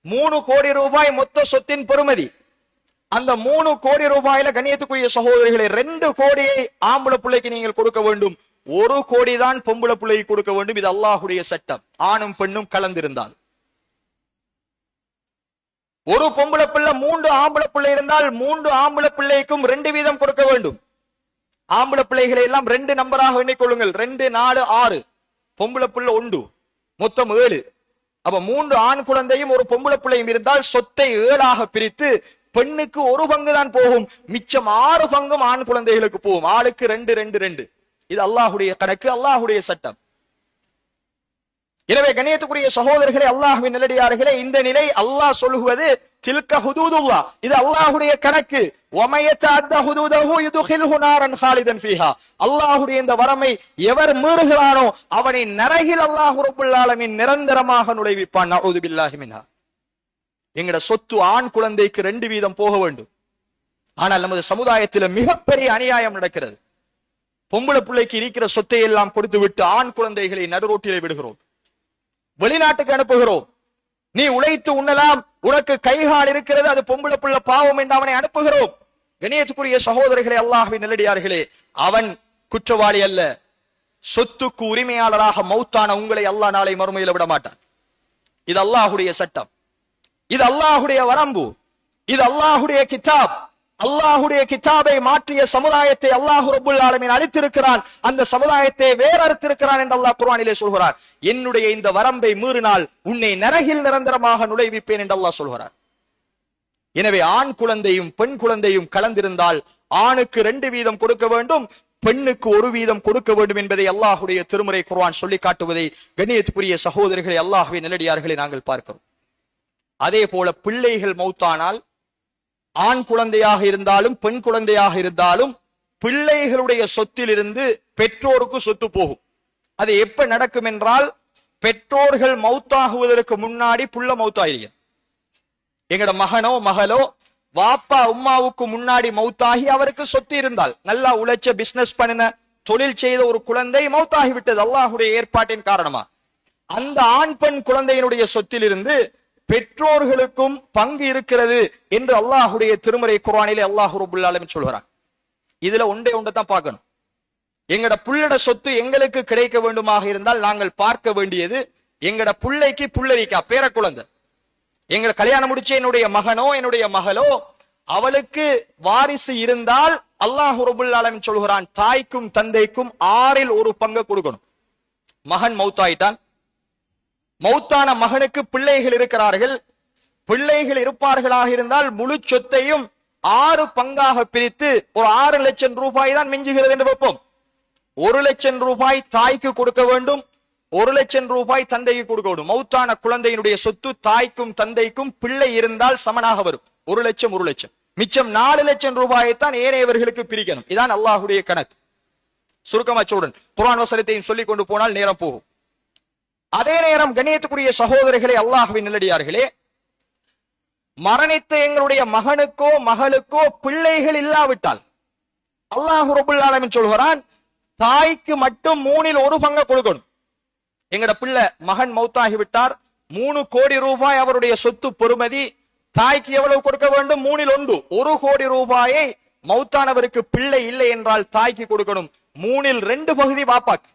3 கோடி ரூபாய் மொத்த சொத்தின் பெறுமதி. அந்த 3 கோடி ரூபாயில கண்ணியத்துக்குரிய சகோதரிகளை 2 கோடியை ஆம்பளை பிள்ளைக்கு நீங்கள் கொடுக்க வேண்டும். 1 கோடி தான் பொம்பளை பிள்ளைக்கு கொடுக்க வேண்டும். இது அல்லாஹுடைய சட்டம். ஆணும் பெண்ணும் கலந்திருந்தால் ஒரு பொம்பளை பிள்ளை 3 ஆம்பளை பிள்ளை இருந்தால் 3 ஆம்பளை பிள்ளைக்கும் 2 வீதம் கொடுக்க வேண்டும். ஆம்பளை பிள்ளைகளை எல்லாம் 2 நம்பராக எண்ணிக்கொள்ளுங்கள். 2, 4, 6. பொம்பளை பிள்ளை 1, மொத்தம் 7. அப்ப 3 ஆண் குழந்தையும் ஒரு பொம்பளை பிள்ளையும் இருந்தால் சொத்தை 7ஆக பிரித்து பெண்ணுக்கு 1 பங்கு தான் போகும். மிச்சம் 6 பங்கும் ஆண் குழந்தைகளுக்கு போகும். ஆளுக்கு 2, 2, 2. இது அல்லாஹுடைய கணக்கு, அல்லாஹுடைய சட்டம். எனவே கண்ணியத்துக்குரிய சகோதரர்களே, அல்லாஹ்வின் நல்லடியார்களே, இந்த நிலை அல்லாஹ் சொல்லுவது தில்க ஹுதூதுல்லாஹ், இது அல்லாஹுடைய கணக்கு. வமயதஅத்த ஹுதூதஹு யுத்கில்ஹு நாரன் ஹாலிதன் ஃபீஹா. அல்லாஹுடைய இந்த வரமை எவர் மீறுகிறானோ அவனை நரகில் அல்லாஹ் ரப்பல் ஆலமீன் நிரந்தரமாக நுழைவிப்பான். நஊது பில்லாஹி மின்ஹா. எங்கட சொத்து ஆண் குழந்தைக்கு 2 வீதம் போக வேண்டும். ஆனால் நமது சமுதாயத்தில் மிகப்பெரிய அநியாயம் நடக்கிறது. பொம்பளை பிள்ளைக்கு இருக்கிற சொத்தை எல்லாம் கொடுத்து விட்டு ஆண் குழந்தைகளை நடுரோட்டிலே விடுகிறோம், வெளிநாட்டுக்கு அனுப்புகிறோம். நீ உழைத்து உண்ணலாம், உனக்கு கைகால் இருக்கிறது, அது பொம்பளை பிள்ளை பாவம் என்று அவனை அனுப்புகிறோம். கண்ணியத்துக்குரிய சகோதரர்களே, அல்லாஹ்வின் நல்லடியார்களே, அவன் குற்றவாளி அல்ல. சொத்துக்கு உரிமையாளராக மௌத்தான உங்களை அல்லாஹ் நாளை மறுமையில் விட மாட்டான். இது அல்லாஹுடைய சட்டம், இது அல்லாஹுடைய வரம்பு, இது அல்லாஹுடைய கிதாப். அல்லாஹுடைய கிதாபை மாற்றிய சமுதாயத்தை அல்லாஹ் ரப்பல் ஆலமீன் அழித்திருக்கிறான். அந்த சமுதாயத்தை வேறறுத்திருக்கிறான் என்று அல்லாஹ் குர்ஆனிலே சொல்கிறார். என்னுடைய இந்த வரம்பை மீறினால் உன்னை நரகில் நிரந்தரமாக நுழைவிப்பேன் என்று அல்லாஹ் சொல்கிறார். எனவே ஆண் குழந்தையும் பெண் குழந்தையும் கலந்திருந்தால் ஆணுக்கு 2 வீதம் கொடுக்க வேண்டும், பெண்ணுக்கு 1 வீதம் கொடுக்க வேண்டும் என்பதை அல்லாஹுடைய திருமறை குர்ஆன் சொல்லி காட்டுவதை கண்ணியத்துக்குரிய சகோதரர்களை, அல்லாஹ்வின் நல்லடியார்களை நாங்கள் பார்க்கிறோம். அதே போல பிள்ளைகள் மௌத்தானால் ஆண் குழந்தையாக இருந்தாலும் பெண் குழந்தையாக இருந்தாலும் பிள்ளைகளுடைய சொத்திலிருந்து பெற்றோருக்கு சொத்து போகும். அது எப்ப நடக்கும் என்றால், பெற்றோர்கள் மௌத்தாகுவதற்கு முன்னாடி புள்ள மௌத்தாயிருக்க. எங்கட மகனோ மகளோ வாப்பா உம்மாவுக்கு முன்னாடி மௌத்தாகி அவருக்கு சொத்து இருந்தால், நல்லா உழைச்ச பிசினஸ் பண்ணின தொழில் செய்த ஒரு குழந்தை மௌத்தாகி விட்டது அல்லாஹுடைய ஏற்பாட்டின் காரணமா, அந்த ஆண் பெண் குழந்தையினுடைய சொத்திலிருந்து பெற்றோர்களுக்கும் பங்கு இருக்கிறது என்று அல்லாஹுடைய திருமறை குர்ஆனிலே அல்லாஹ் ரப்பல் ஆலமீன் சொல்கிறான். இதுல ஒன்றை தான் பார்க்கணும். எங்கட புள்ளட சொத்து எங்களுக்கு கிடைக்க வேண்டுமாக இருந்தால் நாங்கள் பார்க்க வேண்டியது எங்கட புள்ளைக்கு புள்ளரிக்கா பேர குழந்தை. எங்களை கல்யாணம் முடிச்ச என்னுடைய மகனோ என்னுடைய மகளோ அவளுக்கு வாரிசு இருந்தால் அல்லாஹ் ரப்பல் ஆலமீன் சொல்கிறான், தாய்க்கும் தந்தைக்கும் 6இல் 1 பங்கு கொடுக்கணும். மகன் மௌத்தாயிட்டான், மௌத்தான மகனுக்கு பிள்ளைகள் இருக்கிறார்கள், பிள்ளைகள் இருப்பார்களாக இருந்தால் முழு சொத்தையும் 6 பங்காக பிரித்து ஒரு 6 லட்சம் ரூபாய் தான் மிஞ்சுகிறது என்று வைப்போம். 1 லட்சம் ரூபாய் தாய்க்கு கொடுக்க வேண்டும், 1 லட்சம் ரூபாய் தந்தைக்கு கொடுக்க வேண்டும். மௌத்தான குழந்தையினுடைய சொத்து தாய்க்கும் தந்தைக்கும் பிள்ளை இருந்தால் சமனாக வரும். 1 லட்சம் 1 லட்சம், மிச்சம் 4 லட்சம் ரூபாயைத்தான் ஏனையவர்களுக்கு பிரிக்கணும். இதான் அல்லாஹுடைய கணக்கு. சுருக்கமா சொல்றேன், குர்ஆன் வசனத்தையும் சொல்லிக் கொண்டு போனால் நேரம் போகும். அதே நேரம் கண்ணியத்துக்குரிய சகோதரர்களே, அல்லாஹ்வின் நல்லடியார்களே, மரணித்த எங்களுடைய மகனுக்கோ மகளுக்கோ பிள்ளைகள் இல்லாவிட்டால் அல்லாஹ் ரப்பல் ஆலமீன் சொல்கிறான், தாய்க்கு மட்டும் 3இல் 1 பங்கு கொடுக்கணும். எங்கட பிள்ளை மகன் மௌத்தாகி விட்டார், 3 கோடி ரூபாய் அவருடைய சொத்து பொறுமதி, தாய்க்கு எவ்வளவு கொடுக்க வேண்டும்? 3இல் 1, 1 கோடி ரூபாயை மௌத்தானவருக்கு பிள்ளை இல்லை என்றால் தாய்க்கு கொடுக்கணும். 3இல் 2 பகுதி வாப்பாக்கு.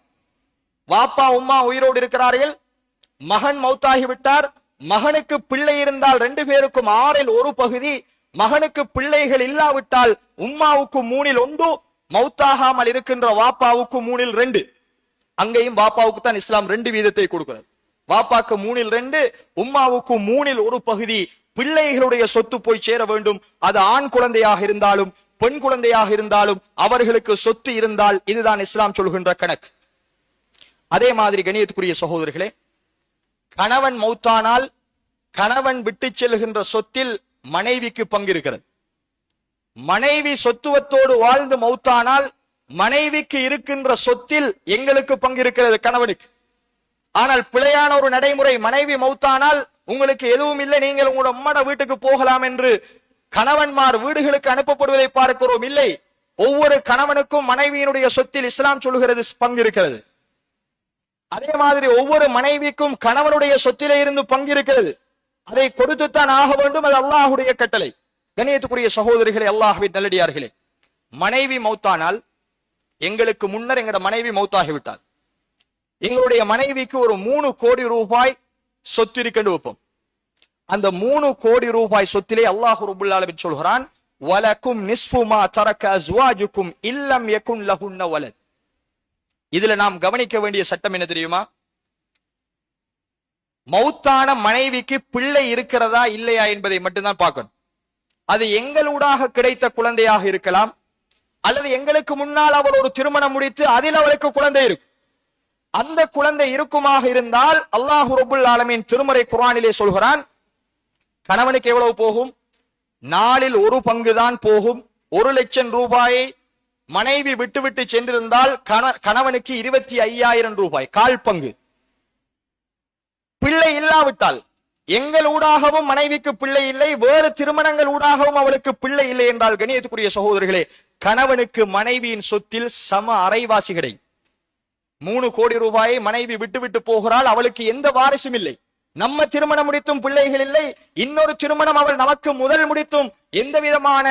வாப்பா உம்மா உயிரோடு இருக்கிறார்கள், மகன் மௌத்தாகி விட்டார், மகனுக்கு பிள்ளை இருந்தால் 2 பேருக்கும் 6இல் 1 பகுதி, மகனுக்கு பிள்ளைகள் இல்லாவிட்டால் உம்மாவுக்கு 3இல் 1, மௌத்தாகாமல் இருக்கின்ற வாப்பாவுக்கு 3இல் 2. அங்கேயும் வாப்பாவுக்கு தான் இஸ்லாம் 2 வீதத்தை கொடுக்கிறது. வாப்பாக்கு 3இல் 2, உம்மாவுக்கு 3இல் 1 பகுதி பிள்ளைகளுடைய சொத்து போய் சேர வேண்டும். அது ஆண் குழந்தையாக இருந்தாலும் பெண் குழந்தையாக இருந்தாலும் அவர்களுக்கு சொத்து இருந்தால் இதுதான் இஸ்லாம் சொல்கின்ற கணக்கு. அதே மாதிரி கண்ணியத்துக்குரிய சகோதரர்களே, கணவன் மௌத்தானால் கணவன் விட்டு செல்கின்ற சொத்தில் மனைவிக்கு பங்கு இருக்கிறது. மனைவி சொத்துவத்தோடு வாழ்ந்து மௌத்தானால் மனைவிக்கு இருக்கின்ற சொத்தில் எங்களுக்கு பங்கு இருக்கிறது கணவனுக்கு. ஆனால் பிழையான ஒரு நடைமுறை, மனைவி மௌத்தானால் உங்களுக்கு எதுவும் இல்லை, நீங்கள் உங்களோட அம்மாட வீட்டுக்கு போகலாம் என்று கணவன்மார் வீடுகளுக்கு அனுப்பப்படுவதை பார்க்கிறோம். இல்லை, ஒவ்வொரு கணவனுக்கும் மனைவியினுடைய சொத்தில் இஸ்லாம் சொல்லுகிறது பங்கு இருக்கிறது. அதே மாதிரி ஒவ்வொரு மனைவிக்கும் கணவனுடைய சொத்திலே இருந்து பங்கு இருக்கிறது. அதை கொடுத்துத்தான் ஆக வேண்டும், அது அல்லாஹுடைய கட்டளை. கண்ணியத்துக்குரிய சகோதரிகளே, அல்லாஹ்வின் நல்லடியார்களே, மனைவி மௌத்தானால் எங்களுக்கு முன்னர் எங்கட மனைவி மௌத்தாகிவிட்டால் எங்களுடைய மனைவிக்கு ஒரு 3 கோடி ரூபாய் சொத்து இருக்கின்ற வைப்போம். அந்த 3 கோடி ரூபாய் சொத்திலே அல்லாஹ் ரப்பல் ஆலமீன் சொல்கிறான், வலக்கும் நிஸ்ஃபு மா தரக அஸ்வாஜுக்கும் இல்லம் யகுன் லஹுன்ன வலத். இதுல நாம் கவனிக்க வேண்டிய சட்டம் என்ன தெரியுமா? மௌத்தான மனைவிக்கு பிள்ளை இருக்கிறதா இல்லையா என்பதை மட்டும்தான் பார்க்கணும். அது எங்களூடாக கிடைத்த குழந்தையாக இருக்கலாம், அல்லது எங்களுக்கு முன்னால் அவள் ஒரு திருமணம் முடித்து அதில் அவளுக்கு குழந்தை இருக்கும். அந்த குழந்தை இருக்குமாக இருந்தால் அல்லாஹ் ரப்பல் ஆலமீன் திருமறை குர்ஆனிலே சொல்கிறான், கணவனுக்கு எவ்வளவு போகும்? 4இல் 1 பங்கு தான் போகும். 1 லட்சம் ரூபாயை மனைவி விட்டு சென்றிருந்தால் கணவனுக்கு 25,000 ரூபாய், 1/4 பங்கு. பிள்ளை இல்லாவிட்டால் எங்கள் ஊடாகவும் மனைவிக்கு பிள்ளை இல்லை, வேறு திருமணங்கள் ஊடாகவும் அவளுக்கு பிள்ளை இல்லை என்றால் கண்ணியத்துக்குரிய சகோதரர்களே, கணவனுக்கு மனைவியின் சொத்தில் சம அரைவாசி கிடைக்கும். 3 கோடி ரூபாயை மனைவி விட்டு போகிறாள், அவளுக்கு எந்த வாரிசும் இல்லை. நம்ம திருமணம் முடித்தும் பிள்ளைகள் இல்லை, இன்னொரு திருமணம் அவள் நமக்கு முதல் முடித்தும் எந்த விதமான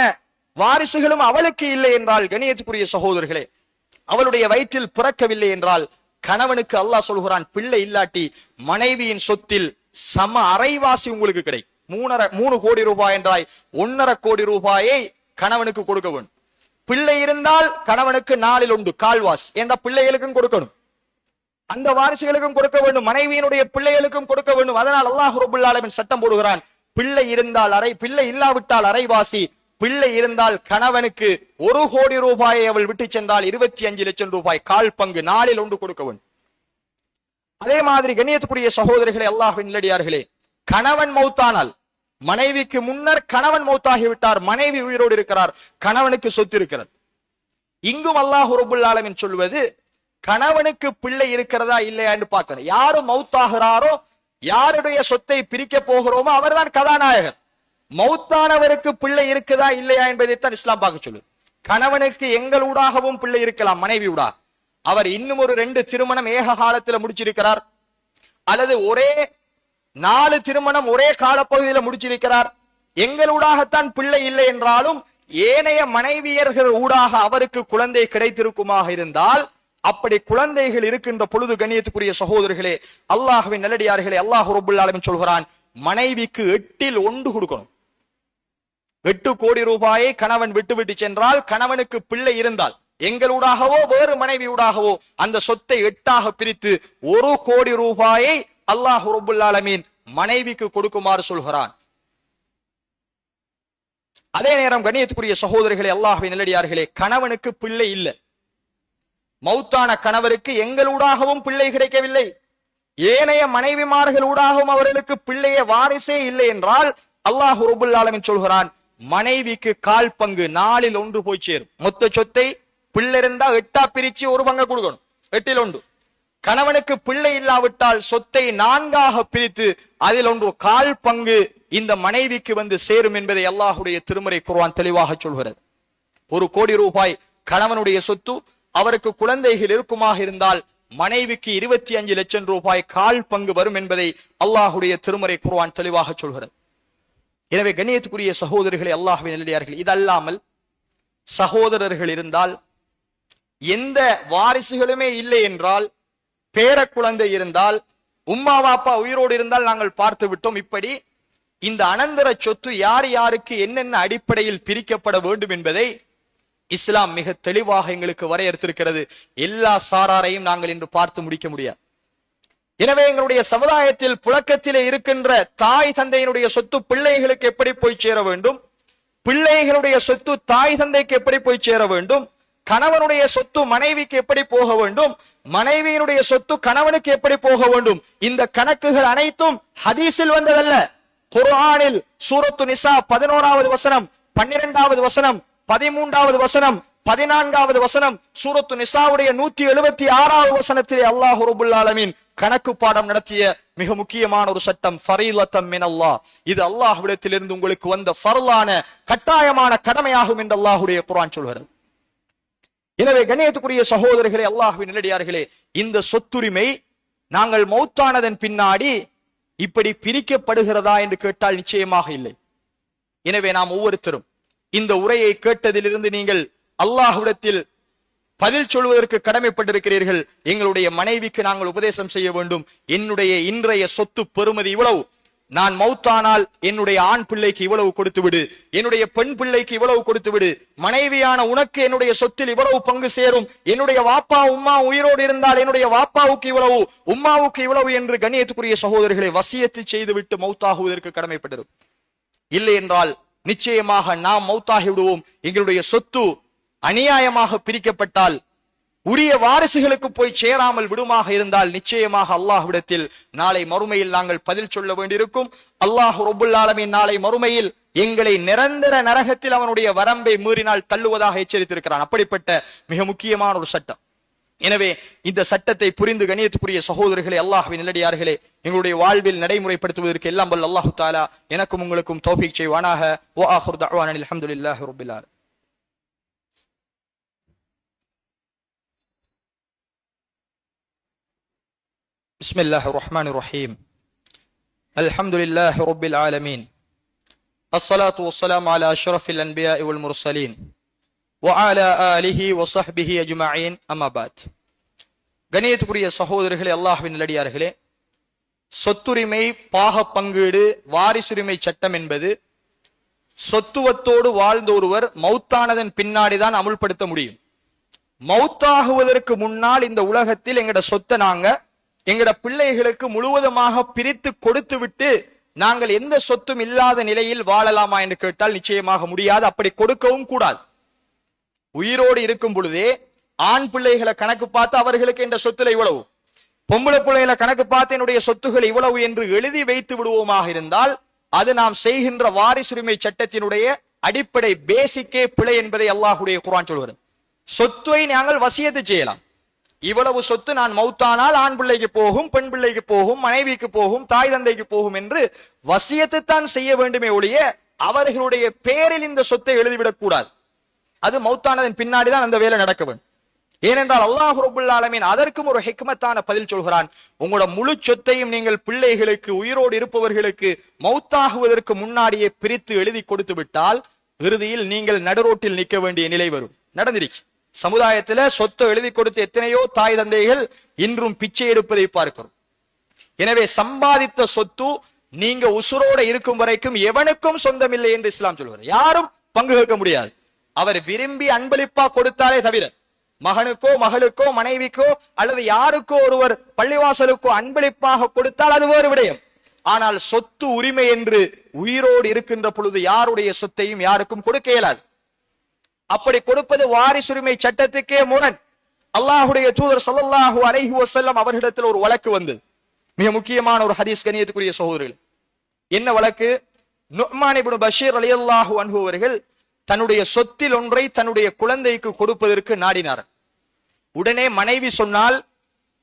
வாரிசுகளும் அவளுக்கு இல்லை என்றால் கண்ணியத்துக்குரிய சகோதரர்களே, அவளுடைய வயிற்றில் பிறக்கவில்லை என்றால் கணவனுக்கு அல்லாஹ் சொல்கிறான், பிள்ளை இல்லாட்டி மனைவியின் சொத்தில் சம அரைவாசி உங்களுக்கு கிடைக்கும். 3 கோடி ரூபாய் என்றால் 1.5 கோடி ரூபாயை கணவனுக்கு கொடுக்க வேண்டும். பிள்ளை இருந்தால் கணவனுக்கு 4இல் 1, 1/4 வாசி என்ற பிள்ளைகளுக்கும் கொடுக்கணும், அந்த வாரிசுகளுக்கும் கொடுக்க வேண்டும், மனைவியினுடைய பிள்ளைகளுக்கும் கொடுக்க வேண்டும். அதனால் அல்லாஹ் ரப்பல் ஆலமீன் சட்டம் போடுகிறான், பிள்ளை இருந்தால் அரை, பிள்ளை இல்லாவிட்டால் அரைவாசி, பிள்ளை இருந்தால் கணவனுக்கு 1 கோடி ரூபாயை அவள் விட்டு சென்றால் 25 லட்சம் ரூபாய், 1/4 பங்கு, 4இல் 1 கொடுக்க வேண்டும். அதே மாதிரி கண்ணியத்துக்குரிய சகோதரர்களே, அல்லாஹ்வின் நல்லடியார்களே, கணவன் மௌத்தானால் மனைவிக்கு முன்னர் கணவன் மௌத்தாகிவிட்டார், மனைவி உயிரோடு இருக்கிறார், கணவனுக்கு சொத்து இருக்கிறது. இங்கும் அல்லாஹ் ரப்பல் ஆலமீன் சொல்வது, கணவனுக்கு பிள்ளை இருக்கிறதா இல்லையா என்று பார்க்கணும். யாரு மௌத்தாகிறாரோ, யாருடைய சொத்தை பிரிக்க போகிறோமோ அவர்தான் கதாநாயகர். மௌத்தானவருக்கு பிள்ளை இருக்குதா இல்லையா என்பதைத்தான் இஸ்லாம் பார்க்க சொல்லு. கணவனுக்கு எங்களூடாகவும் பிள்ளை இருக்கலாம், மனைவியூடா. அவர் இன்னும் ஒரு 2 திருமணம் ஏக காலத்தில் முடிச்சிருக்கிறார், அல்லது ஒரே 4 திருமணம் ஒரே காலப்பகுதியில் முடிச்சிருக்கிறார். எங்களூடாகத்தான் பிள்ளை இல்லை என்றாலும் ஏனைய மனைவியர்கள் ஊடாக அவருக்கு குழந்தை கிடைத்திருக்குமாக இருந்தால், அப்படி குழந்தைகள் இருக்கின்ற பொழுது கண்ணியத்துக்குரிய சகோதரர்களே, அல்லாஹ்வின் நல்லடியார்களே, அல்லாஹ் ரப்பல் ஆலமீன் சொல்கிறான், மனைவிக்கு 8ல் 1 கொடுக்கணும். 8 கோடி ரூபாயை கணவன் விட்டு சென்றால், கணவனுக்கு பிள்ளை இருந்தால் எங்களூடாகவோ வேறு மனைவியூடாகவோ அந்த சொத்தை 8ஆக பிரித்து 1 கோடி ரூபாயை அல்லாஹ் ரப்பல் ஆலமீன் மனைவிக்கு கொடுக்குமாறு சொல்கிறான். அதே நேரம் கண்ணியத்துக்குரிய சகோதரர்களே, அல்லாஹ்வின் நல்லடியார்களே, கணவனுக்கு பிள்ளை இல்லை. மௌத்தான கணவருக்கு எங்களூடாகவும் பிள்ளை கிடைக்கவில்லை, ஏனைய மனைவிமார்களூடாகவும் அவர்களுக்கு பிள்ளைய வாரிசே இல்லை என்றால், அல்லாஹ் ரப்பல் ஆலமீன் சொல்கிறான், மனைவிக்கு 1/4 பங்கு 4ல் 1 போய் சேரும். மொத்த சொத்தை பிள்ளை இருந்தா 8ஆ பிரிச்சு 1 பங்கு கொடுக்கணும், 8ல் 1. கணவனுக்கு பிள்ளை இல்லாவிட்டால் சொத்தை 4ஆக பிரித்து அதில் 1/4 பங்கு இந்த மனைவிக்கு வந்து சேரும் என்பதை அல்லாஹ்வுடைய திருமறை குர்ஆன் தெளிவாக சொல்கிறது. 1 கோடி ரூபாய் கணவனுடைய சொத்து, அவருக்கு குழந்தைகள் இருக்குமாக இருந்தால் மனைவிக்கு 25 லட்சம் ரூபாய் 1/4 பங்கு வரும் என்பதை அல்லாஹ்வுடைய திருமறை குர்ஆன் தெளிவாக சொல்கிறது. எனவே கண்ணியத்துக்குரிய சகோதரர்களே, அல்லாஹ்வின் நல்லடியார்களே, இதல்லாமல் சகோதரர்கள் இருந்தால், எந்த வாரிசுகளுமே இல்லை என்றால், பேர குழந்தை இருந்தால், உம்மா வாப்பா உயிரோடு இருந்தால் நாங்கள் பார்த்து விட்டோம். இப்படி இந்த அனந்தர சொத்து யார் யாருக்கு என்னென்ன அடிப்படையில் பிரிக்கப்பட வேண்டும் என்பதை இஸ்லாம் மிக தெளிவாக எங்களுக்கு வரையறுத்திருக்கிறது. எல்லா சாராரையும் நாங்கள் இன்று பார்த்து முடிக்க முடியாது. எனவே எங்களுடைய சமுதாயத்தில் புழக்கத்திலே இருக்கின்ற தாய் தந்தையினுடைய சொத்து பிள்ளைகளுக்கு எப்படி போய் சேர வேண்டும், பிள்ளைகளுடைய சொத்து தாய் தந்தைக்கு எப்படி போய் சேர வேண்டும், கணவனுடைய சொத்து மனைவிக்கு எப்படி போக வேண்டும், மனைவியினுடைய சொத்து கணவனுக்கு எப்படி போக வேண்டும், இந்த கணக்குகள் அனைத்தும் ஹதீஸில் வந்ததல்ல. குர்ஆனில் சூரத்து நிசா 11வது வசனம், 12வது வசனம், 13வது வசனம், 14வது வசனம், சூரத்து நிசாவுடைய 176வது வசனத்திலே அல்லாஹ் ரப்பல் ஆலமீன் கணக்கு பாடம் நடத்திய மிக முக்கியமான ஒரு சட்டம், ஃபரீலத்தம் மினல்லாஹ். இது அல்லாஹ்விடத்திலிருந்து உங்களுக்கு வந்த ஃபர்லான கட்டாயமான கடமையாகும் என்று அல்லாஹ்வுடைய குர்ஆன் சொல்கிறது. எனவே கண்ணியத்துக்குரிய சகோதரர்களே, அல்லாஹ்வின் நல்லடியார்களே, இந்த சொத்துரிமை நாங்கள் மௌத்தானதன் பின்னாடி இப்படி பிரிக்கப்படுகிறதா என்று கேட்டால் நிச்சயமாக இல்லை. எனவே நாம் ஒவ்வொருத்தரும் இந்த உரையை கேட்டதிலிருந்து நீங்கள் அல்லாஹ்விடத்தில் பதில் சொல்வதற்கு கடமைப்பட்டிருக்கிறீர்கள். எங்களுடைய மனைவிக்கு நாங்கள் உபதேசம் செய்ய வேண்டும், என்னுடைய இன்றைய சொத்து பெறுமதி இவ்வளவு, நான் மௌத்தானால் என்னுடைய ஆண் பிள்ளைக்கு இவ்வளவு கொடுத்து விடு, என்னுடைய பெண் பிள்ளைக்கு இவ்வளவு கொடுத்து விடு, மனைவியான உனக்கு என்னுடைய சொத்தில் இவ்வளவு பங்கு சேரும், என்னுடைய வாப்பா உம்மா உயிரோடு இருந்தால் என்னுடைய வாப்பாவுக்கு இவ்வளவு, உம்மாவுக்கு இவ்வளவு என்று கண்ணியத்துக்குரிய சகோதரர்களை வசியத்து செய்துவிட்டு மௌத்தாகுவதற்கு கடமைப்பட்டிருக்கும். இல்லை என்றால் நிச்சயமாக நாம் மௌத்தாகி விடுவோம். எங்களுடைய சொத்து அநியாயமாக பிரிக்கப்பட்டால், உரிய வாரிசுகளுக்கு போய் சேராமல் விடுமாக இருந்தால் நிச்சயமாக அல்லாஹ்விடத்தில் நாளை மறுமையில் நாங்கள் பதில் சொல்ல வேண்டியிருக்கும். அல்லாஹ் ரப்பல் ஆலமீன் நாளை மறுமையில் எங்களை நிரந்தர நரகத்தில் அவனுடைய வரம்பை மீறினால் தள்ளுவதாக எச்சரித்திருக்கிறான். அப்படிப்பட்ட மிக முக்கியமான ஒரு சட்டம். எனவே இந்த சட்டத்தை புரிந்து கண்ணியத்துக்குரிய சகோதரர்களே, அல்லாஹ்வின் நல்லடியார்களே, எங்களுடைய வாழ்வில் நடைமுறைப்படுத்துவதற்கு எல்லாம் வல்ல அல்லாஹ் தஆலா எனக்கும் உங்களுக்கும் தௌஃபீக் செய்வானாக. வ ஆகிரு தஅவானா அல்ஹம்துலில்லாஹி ரப்பில் ஆலமீன். بسم الله الرحمن الرحيم. الحمد لله رب العالمين. الصلاة والسلام على أشرف الأنبياء والمرسلين وعلى آله وصحبه أجمعين. أما بعد. கண்ணியத்துக்குரிய சகோதரர்களே, அல்லாஹ்வின் நல்லடியார்களே, சொத்துரிமை, பாக பங்கீடு, வாரிசுரிமை சட்டம் என்பது சொத்துவத்தோடு வாழ்ந்த ஒருவர் மௌத்தானதன் பின்னாடிதான் அமுல்படுத்த முடியும். மௌத்தாகுவதற்கு முன்னால் இந்த உலகத்தில் எங்கட சொத்தை நாங்க எங்கட பிள்ளைகளுக்கு முழுவதுமாக பிரித்து கொடுத்து விட்டு நாங்கள் எந்த சொத்தும் இல்லாத நிலையில் வாழலாமா என்று கேட்டால் நிச்சயமாக முடியாது. அப்படி கொடுக்கவும் கூடாது. உயிரோடு இருக்கும் பொழுதே ஆண் பிள்ளைகளை கணக்கு பார்த்து அவர்களுக்கு என்ற சொத்துல இவ்வளவு, பொம்பளை பிள்ளைகளை கணக்கு பார்த்து என்னுடைய சொத்துகள் இவ்வளவு என்று எழுதி வைத்து விடுவோமாக இருந்தால் அது நாம் செய்கின்ற வாரிசுரிமை சட்டத்தினுடைய அடிப்படை பேசிக்கே பிழை என்பதை அல்லாஹ்வுடைய குர்ஆன் சொல்கிறது. சொத்தை நாங்கள் வசியத்து செய்யலாம், இவ்வளவு சொத்து நான் மௌத்தானால் ஆண் பிள்ளைக்கு போகும், பெண் பிள்ளைக்கு போகும், மனைவிக்கு போகும், தாய் தந்தைக்கு போகும் என்று வசியத்து தான் செய்ய வேண்டுமே ஒழிய அவர்களுடைய பேரில் இந்த சொத்தை எழுதிவிடக் கூடாது. அது மௌத்தானதன் பின்னாடிதான் அந்த வேலை நடக்க வேண்டும். ஏனென்றால் அல்லாஹ் ரப்புல் ஆலமீன் அதற்கும் ஒரு ஹிக்மத்தான பதில் சொல்கிறான். உங்களோட முழு சொத்தையும் நீங்கள் பிள்ளைகளுக்கு, உயிரோடு இருப்பவர்களுக்கு மௌத்தாகுவதற்கு முன்னாடியே பிரித்து எழுதி கொடுத்து விட்டால் இறுதியில் நீங்கள் நடுரோட்டில் நிற்க வேண்டிய நிலை வரும். நடந்திருக்கு. சமுதாயத்துல சொத்தை எழுதி கொடுத்து எத்தனையோ தாய் தந்தைகள் இன்றும் பிச்சை எடுப்பதை பார்க்கிறோம். எனவே சம்பாதித்த சொத்து நீங்க உசுரோட இருக்கும் வரைக்கும் எவனுக்கும் சொந்தமில்லை என்று இஸ்லாம் சொல்கிறது. யாரும் பங்கு கேட்க முடியாது. அவர் விரும்பி அன்பளிப்பா கொடுத்தாலே தவிர, மகனுக்கோ மகளுக்கோ மனைவிக்கோ அல்லது யாருக்கோ ஒருவர் பள்ளிவாசலுக்கோ அன்பளிப்பாக கொடுத்தால் அது வேறு விடயம். ஆனால் சொத்து உரிமை என்று உயிரோடு இருக்கின்ற பொழுது யாருடைய சொத்தையும் யாருக்கும் கொடுக்க இயலாது. அப்படி கொடுப்பது வாரிசுரிமை சட்டத்துக்கே முரண். அல்லாஹுடைய தூதர் ஸல்லல்லாஹு அலைஹி வஸல்லம் அவர்களிடத்தில் ஒரு வழக்கு வந்தது. மிக முக்கியமான ஒரு ஹதீஸ், கண்ணியத்துக்குரிய சகோதரர்கள். என்ன வழக்கு? நுஅ்மான் இப்னு பஷீர் ரலியல்லாஹு அன்ஹு அவர்கள் தன்னுடைய சொத்தில் ஒன்றை தன்னுடைய குழந்தைக்கு கொடுப்பதற்கு நாடினார். உடனே மனைவி சொன்னால்,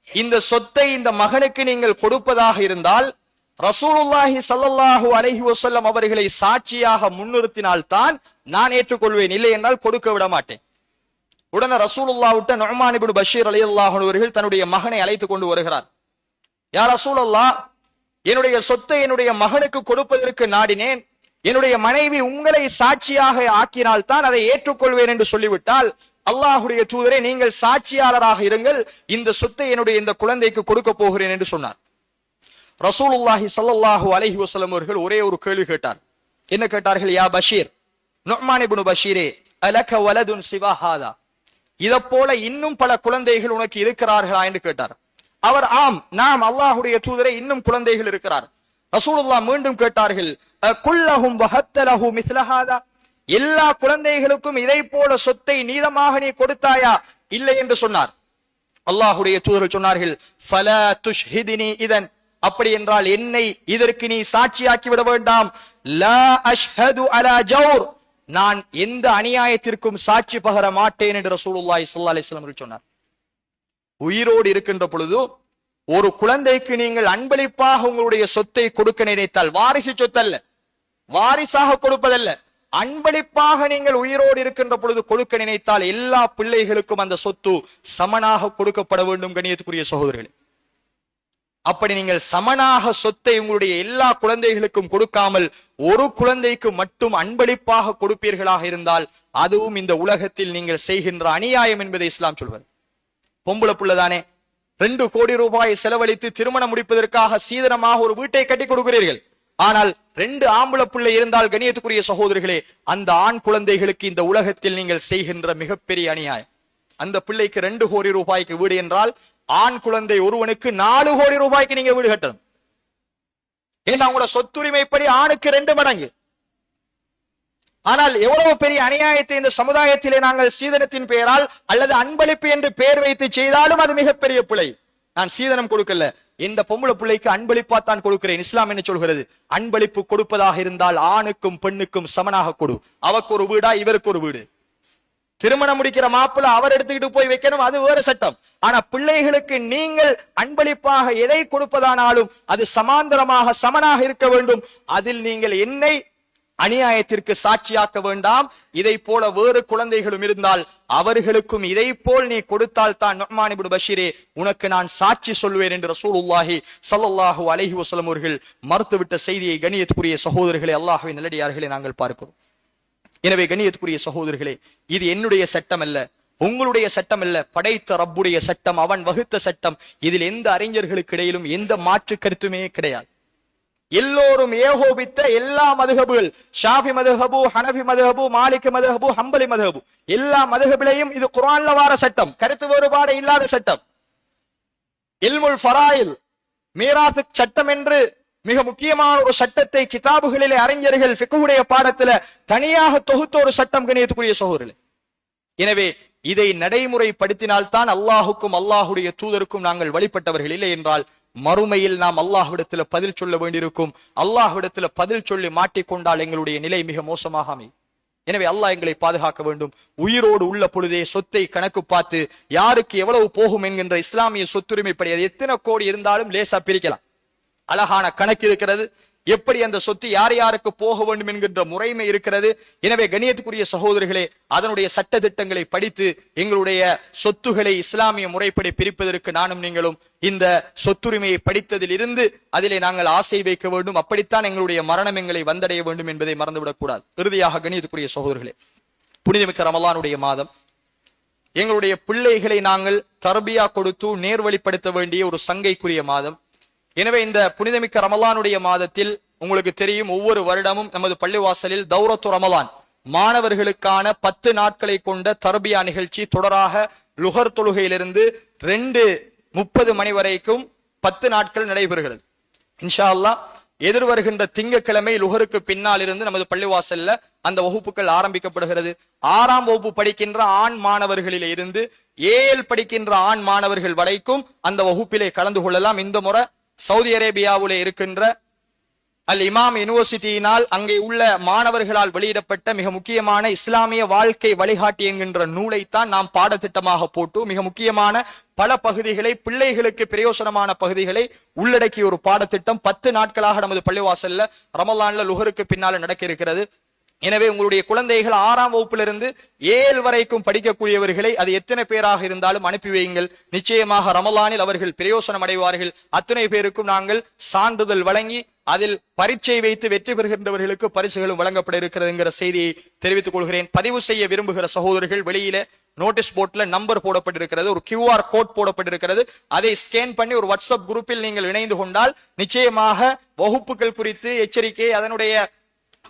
இந்த சொத்தை இந்த மகனுக்கு நீங்கள் கொடுப்பதாக இருந்தால் ரசூலுல்லாஹி ஸல்லல்லாஹு அலைஹி வஸல்லம் அவர்களை சாட்சியாக முன்னிறுத்தினால் தான் நான் ஏற்றுக்கொள்வேன், இல்லை என்றால் கொடுக்க விட மாட்டேன். உடனே ரசூலுல்லாஹ் விட்ட நுஅ்மான் இப்னு பஷீர் ரலியல்லாஹு அன்ஹு அவர்கள் தன்னுடைய மகனை அழைத்து கொண்டு வருகிறார். யா ரசூலல்லாஹ், என்னுடைய சொத்தை என்னுடைய மகனுக்கு கொடுப்பதற்கு நாடினேன். என்னுடைய மனைவி உங்களை சாட்சியாக ஆக்கினால் தான் அதை ஏற்றுக்கொள்வேன் என்று சொல்லிவிட்டால், அல்லாஹுடைய தூதரே நீங்கள் சாட்சியாளராக இருங்கள், இந்த சொத்தை என்னுடைய இந்த குழந்தைக்கு கொடுக்க போகிறேன் என்று சொன்னார். ரசூலுல்லாஹி ஸல்லல்லாஹு அலைஹி வஸல்லம் அவர்கள் ஒரே ஒரு கேள்வி கேட்டார். என்ன கேட்டார்கள்? யா பஷீர், நுஅ்மான் இப்னு பஷீரே, அலக வலதுன் சிவா ஹாதா, இத போல இன்னும் பல குழந்தைகள் உனக்கு இருக்கிறார்களா என்று கேட்டார். அவர் ஆம், நாம் அல்லாஹுடைய தூதரே இன்னும் குழந்தைகள் இருக்கிறார். ரசூலுல்லாஹ் மீண்டும் கேட்டார்கள், குல்லஹும் வஹத்தலஹு மிஸ்ல ஹாதா, எல்லா குழந்தைகளுக்கும் இதை போல சொத்தை நீதமாக நீ கொடுத்தாயா? இல்லை என்று சொன்னார். அல்லாஹுடைய தூதர்கள் சொன்னார்கள், ஃபலா துஷ்ஹிதினி இதன், அப்படி என்றால் என்னை இதற்கு நீ சாட்சியாக்கி விட வேண்டாம். லா அஷ்ஹது அலா ஜௌர், நான் எந்த அநியாயத்திற்கும் சாட்சி பகர மாட்டேன் என்று ரசூலுல்லாஹி ஸல்லல்லாஹு அலைஹி வஸல்லம் சொன்னார். உயிரோடு இருக்கின்ற பொழுது ஒரு குழந்தைக்கு நீங்கள் அன்பளிப்பாக உங்களுடைய சொத்தை கொடுக்க நினைத்தால், வாரிசு சொத்தல்ல, வாரிசாக கொடுப்பதல்ல, அன்பளிப்பாக நீங்கள் உயிரோடு இருக்கின்ற பொழுது கொடுக்க நினைத்தால் எல்லா பிள்ளைகளுக்கும் அந்த சொத்து சமனாக கொடுக்கப்பட வேண்டும். கண்ணியத்துக்குரிய சகோதரர்களே, அப்படி நீங்கள் சமனாக சொத்தை உங்களுடைய எல்லா குழந்தைகளுக்கும் கொடுக்காமல் ஒரு குழந்தைக்கு மட்டும் அன்பளிப்பாக கொடுப்பீர்களாக இருந்தால் அதுவும் இந்த உலகத்தில் நீங்கள் செய்கின்ற அநியாயம் என்பதை இஸ்லாம் சொல்வது. பொம்பளை புள்ளதானே, 2 கோடி ரூபாய் செலவழித்து திருமணம் முடிப்பதற்காக சீதனமாக ஒரு வீட்டை கட்டி கொடுக்கிறீர்கள். ஆனால் 2 ஆம்பளை பிள்ளை இருந்தால் கண்ணியத்துக்குரிய சகோதரர்களே, அந்த ஆண் குழந்தைகளுக்கு இந்த உலகத்தில் நீங்கள் செய்கின்ற மிகப்பெரிய அநியாயம். அந்த பிள்ளைக்கு 2 கோடி ரூபாய்க்கு வீடு என்றால் ஆண் குழந்தை ஒருவனுக்கு 4 கோடி ரூபாய்க்கு நீங்க வீடு கட்டணும். ஏன்னா அவங்களோட சொத்துரிமைப்படி ஆணுக்கு 2 மடங்கு. ஆனால் எவ்வளவு பெரிய அநியாயத்தை இந்த சமுதாயத்திலே நாங்கள் சீதனத்தின் பெயரால் அல்லது அன்பளிப்பு என்று பெயர் வைத்து செய்தாலும் அது மிகப்பெரிய பிழை. நான் சீதனம் கொடுக்கல, இந்த பொம்பளை பிள்ளைக்கு அன்பளிப்பா தான் கொடுக்கிறேன். இஸ்லாம் என்ன சொல்கிறது? அன்பளிப்பு கொடுப்பதாக இருந்தால் ஆணுக்கும் பெண்ணுக்கும் சமனாக கொடு. அவருக்கு ஒரு வீடா, இவருக்கு ஒரு வீடு. திருமணம் முடிக்கிற மாப்பிள்ள அவர் எடுத்துக்கிட்டு போய் வைக்கணும், அது வேறு சட்டம். ஆனா பிள்ளைகளுக்கு நீங்கள் அன்பளிப்பாக எதை கொடுப்பதானாலும் அது சமாந்தரமாக சமனாக இருக்க வேண்டும். அதில் நீங்கள் என்னை அநியாயத்திற்கு சாட்சியாக்க வேண்டாம். இதை போல வேறு குழந்தைகளும் இருந்தால் அவர்களுக்கும் இதை போல் நீ கொடுத்தால் தான் நுஅ்மான் இப்னு பஷீரே உனக்கு நான் சாட்சி சொல்வேன் என்று ரசூலுல்லாஹி ஸல்லல்லாஹு அலைஹி வஸல்லம் அவர்கள் மறுத்துவிட்ட செய்தியை கண்ணியத்துக்குரிய சகோதரர்களே, அல்லாஹ்வின் நல்லடியார்களே நாங்கள் பார்க்கிறோம். எனவே கண்ணியத்துக்குரிய சகோதரர்களே, இது என்னுடைய சட்டம் அல்ல, உங்களுடைய சட்டம் அல்ல, படைத்த ரப்புடைய சட்டம், அவன் வகுத்த சட்டம். இதில் எந்த அறிஞர்களுக்கு இடையிலும் எந்த மாற்று கருத்துமே கிடையாது. எல்லோரும் ஏகோபித்த எல்லா மதுஹபுகள், ஷாஃபி மதுஹபு, ஹனஃபி மதுஹபு, மாலிக் மதுஹபு, ஹம்பலி மதுஹபு, எல்லா மதுஹபிலையும் இது குர்ஆன்ல வார சட்டம், கருத்து வேறுபாடு இல்லாத சட்டம். இல்முல் ஃபராயில், மீராத் சட்டம் என்று மிக முக்கியமான ஒரு சட்டத்தை கிதாபுகளிலே அறிஞர்கள் ஃபிக்ஹுடைய பாடத்துல தனியாக தொகுத்த ஒரு சட்டம் கண்ணியத்துக்குரிய சகோதரர்களே. எனவே இதை நடைமுறைப்படுத்தினால்தான் அல்லாஹுக்கும் அல்லாஹுடைய தூதருக்கும் நாங்கள் வழிபட்டவர்கள். இல்லை என்றால் மறுமையில் நாம் அல்லாஹ்விடத்துல பதில் சொல்ல வேண்டியிருக்கும். அல்லாஹ்விடத்துல பதில் சொல்லி மாட்டிக்கொண்டால் எங்களுடைய நிலை மிக மோசமாக அமையும். எனவே அல்லாஹ் எங்களை பாதுகாக்க வேண்டும். உயிரோடு உள்ள பொழுதே சொத்தை கணக்கு பார்த்து யாருக்கு எவ்வளவு போகும் என்கின்ற இஸ்லாமிய சொத்துரிமைப்படி அது எத்தனை கோடி இருந்தாலும் லேசா பிரிக்கலாம். அழகான கணக்கு இருக்கிறது. எப்படி அந்த சொத்து யார் யாருக்கு போக வேண்டும் என்கின்ற முறைமை இருக்கிறது. எனவே கண்ணியத்துக்குரிய சகோதரர்களே, அதனுடைய சட்ட திட்டங்களை படித்து எங்களுடைய சொத்துக்களை இஸ்லாமிய முறைப்படி பிரிப்பதற்கு நானும் நீங்களும் இந்த சொத்துரிமையை படித்ததில் இருந்து அதிலே நாங்கள் ஆசை வைக்க வேண்டும். அப்படித்தான் எங்களுடைய மரணம் எங்களை வந்தடைய வேண்டும் என்பதை மறந்துவிடக் கூடாது. இறுதியாக கண்ணியத்துக்குரிய சகோதரர்களே, புனிதமிக்க ரமலானுடைய மாதம், எங்களுடைய பிள்ளைகளை நாங்கள் தர்பியா கொடுத்து நேர்வழிப்படுத்த வேண்டிய ஒரு சங்கைக்குரிய மாதம். எனவே இந்த புனிதமிக்க ரமலானுடைய மாதத்தில் உங்களுக்கு தெரியும், ஒவ்வொரு வருடமும் நமது பள்ளிவாசலில் தௌரத்து ரமலான் மாணவர்களுக்கான 10 நாட்களை கொண்ட தர்பியா நிகழ்ச்சி தொடராக லுஹர் தொழுகையிலிருந்து 2:30 மணி வரைக்கும் 10 நாட்கள் நடைபெறுகிறது. இன்ஷா அல்லாஹ் எதிர்வருகின்ற திங்கட்கிழமை லுஹருக்கு பின்னால் இருந்து நமது பள்ளிவாசல்ல அந்த வகுப்புகள் ஆரம்பிக்கப்படுகிறது. 6ஆம் வகுப்பு படிக்கின்ற ஆண் மாணவர்களில் இருந்து 7 படிக்கின்ற ஆண் மாணவர்கள் வரைக்கும் அந்த வகுப்பிலே கலந்து கொள்ளலாம். இந்த முறை சவுதி அரேபியாவிலே இருக்கின்ற அல் இமாம் யூனிவர்சிட்டியினால் அங்கே உள்ள மாணவர்களால் வெளியிடப்பட்ட மிக முக்கியமான இஸ்லாமிய வாழ்க்கை வழிகாட்டி என்கின்ற நூலைத்தான் நாம் பாடத்திட்டமாக போட்டு மிக முக்கியமான பல பகுதிகளை, பிள்ளைகளுக்கு பிரயோசனமான பகுதிகளை உள்ளடக்கிய ஒரு பாடத்திட்டம் 10 நாட்களாக நமது பள்ளிவாசல்ல ரமலான்ல லுஹருக்கு பின்னால நடக்க இருக்கிறது. எனவே உங்களுடைய குழந்தைகள் 6ஆம் வகுப்பிலிருந்து 7 வரைக்கும் படிக்கக்கூடியவர்களை அது எத்தனை பேராக இருந்தாலும் அனுப்பி வையுங்கள். நிச்சயமாக ரமலானில் அவர்கள் பிரயோசனம் அடைவார்கள். அத்தனை பேருக்கும் நாங்கள் சான்றிதழ் வழங்கி அதில் பரீட்சை வைத்து வெற்றி பெறுகின்றவர்களுக்கு பரிசுகளும் வழங்கப்பட இருக்கிறது என்கிற செய்தியை தெரிவித்துக் கொள்கிறேன். பதிவு செய்ய விரும்புகிற சகோதரர்கள் வெளியில நோட்டீஸ் போர்ட்ல நம்பர் போடப்பட்டிருக்கிறது, ஒரு QR கோட் போடப்பட்டிருக்கிறது. அதை ஸ்கேன் பண்ணி ஒரு வாட்ஸ்அப் குரூப்பில் நீங்கள் இணைந்து கொண்டால் நிச்சயமாக வகுப்புகள் குறித்து எச்சரிக்கை, அதனுடைய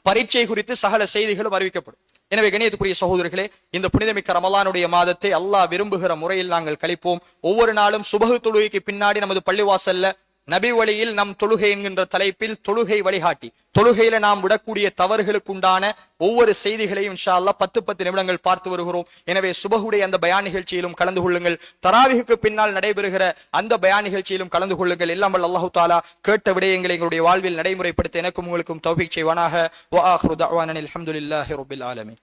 பரீட்சை குறித்து சகல செய்திகளும் அறிவிக்கப்படும். எனவே கண்ணியத்துக்குரிய சகோதரர்களே, இந்த புனிதமிக்க ரமலானுடைய மாதத்தை அல்லாஹ் விரும்புகிற முறையில் நாங்கள் கழிப்போம். ஒவ்வொரு நாளும் சுபஹு தொழுகைக்கு பின்னாடி நமது பள்ளிவாசல்ல நபி வழியில் நம் தொழுகை என்கின்ற தலைப்பில் தொழுகை வழிகாட்டி, தொழுகையில நாம் விடக்கூடிய தவறுகளுக்கு உண்டான ஒவ்வொரு செய்திகளையும் இன்ஷா அல்லாஹ் 10 நிமிடங்கள் பார்த்து வருகிறோம். எனவே சுபஹுடைய அந்த பயான் நிகழ்ச்சியிலும் கலந்து கொள்ளுங்கள். தராவிஹுக்கு பின்னால் நடைபெறுகிற அந்த பயான் நிகழ்ச்சியிலும் கலந்து கொள்ளுங்கள். எல்லாம் வல்ல அல்லாஹ் தஆலா கேட்ட விடயங்களை எங்களுடைய வாழ்வில் நடைமுறைப்படுத்த எனக்கும் உங்களுக்கும் தௌஃபீக் செய்வானாக. வ ஆகிரு தஅவானா அல்ஹம்துலில்லாஹி ரப்பில் ஆலமீன்.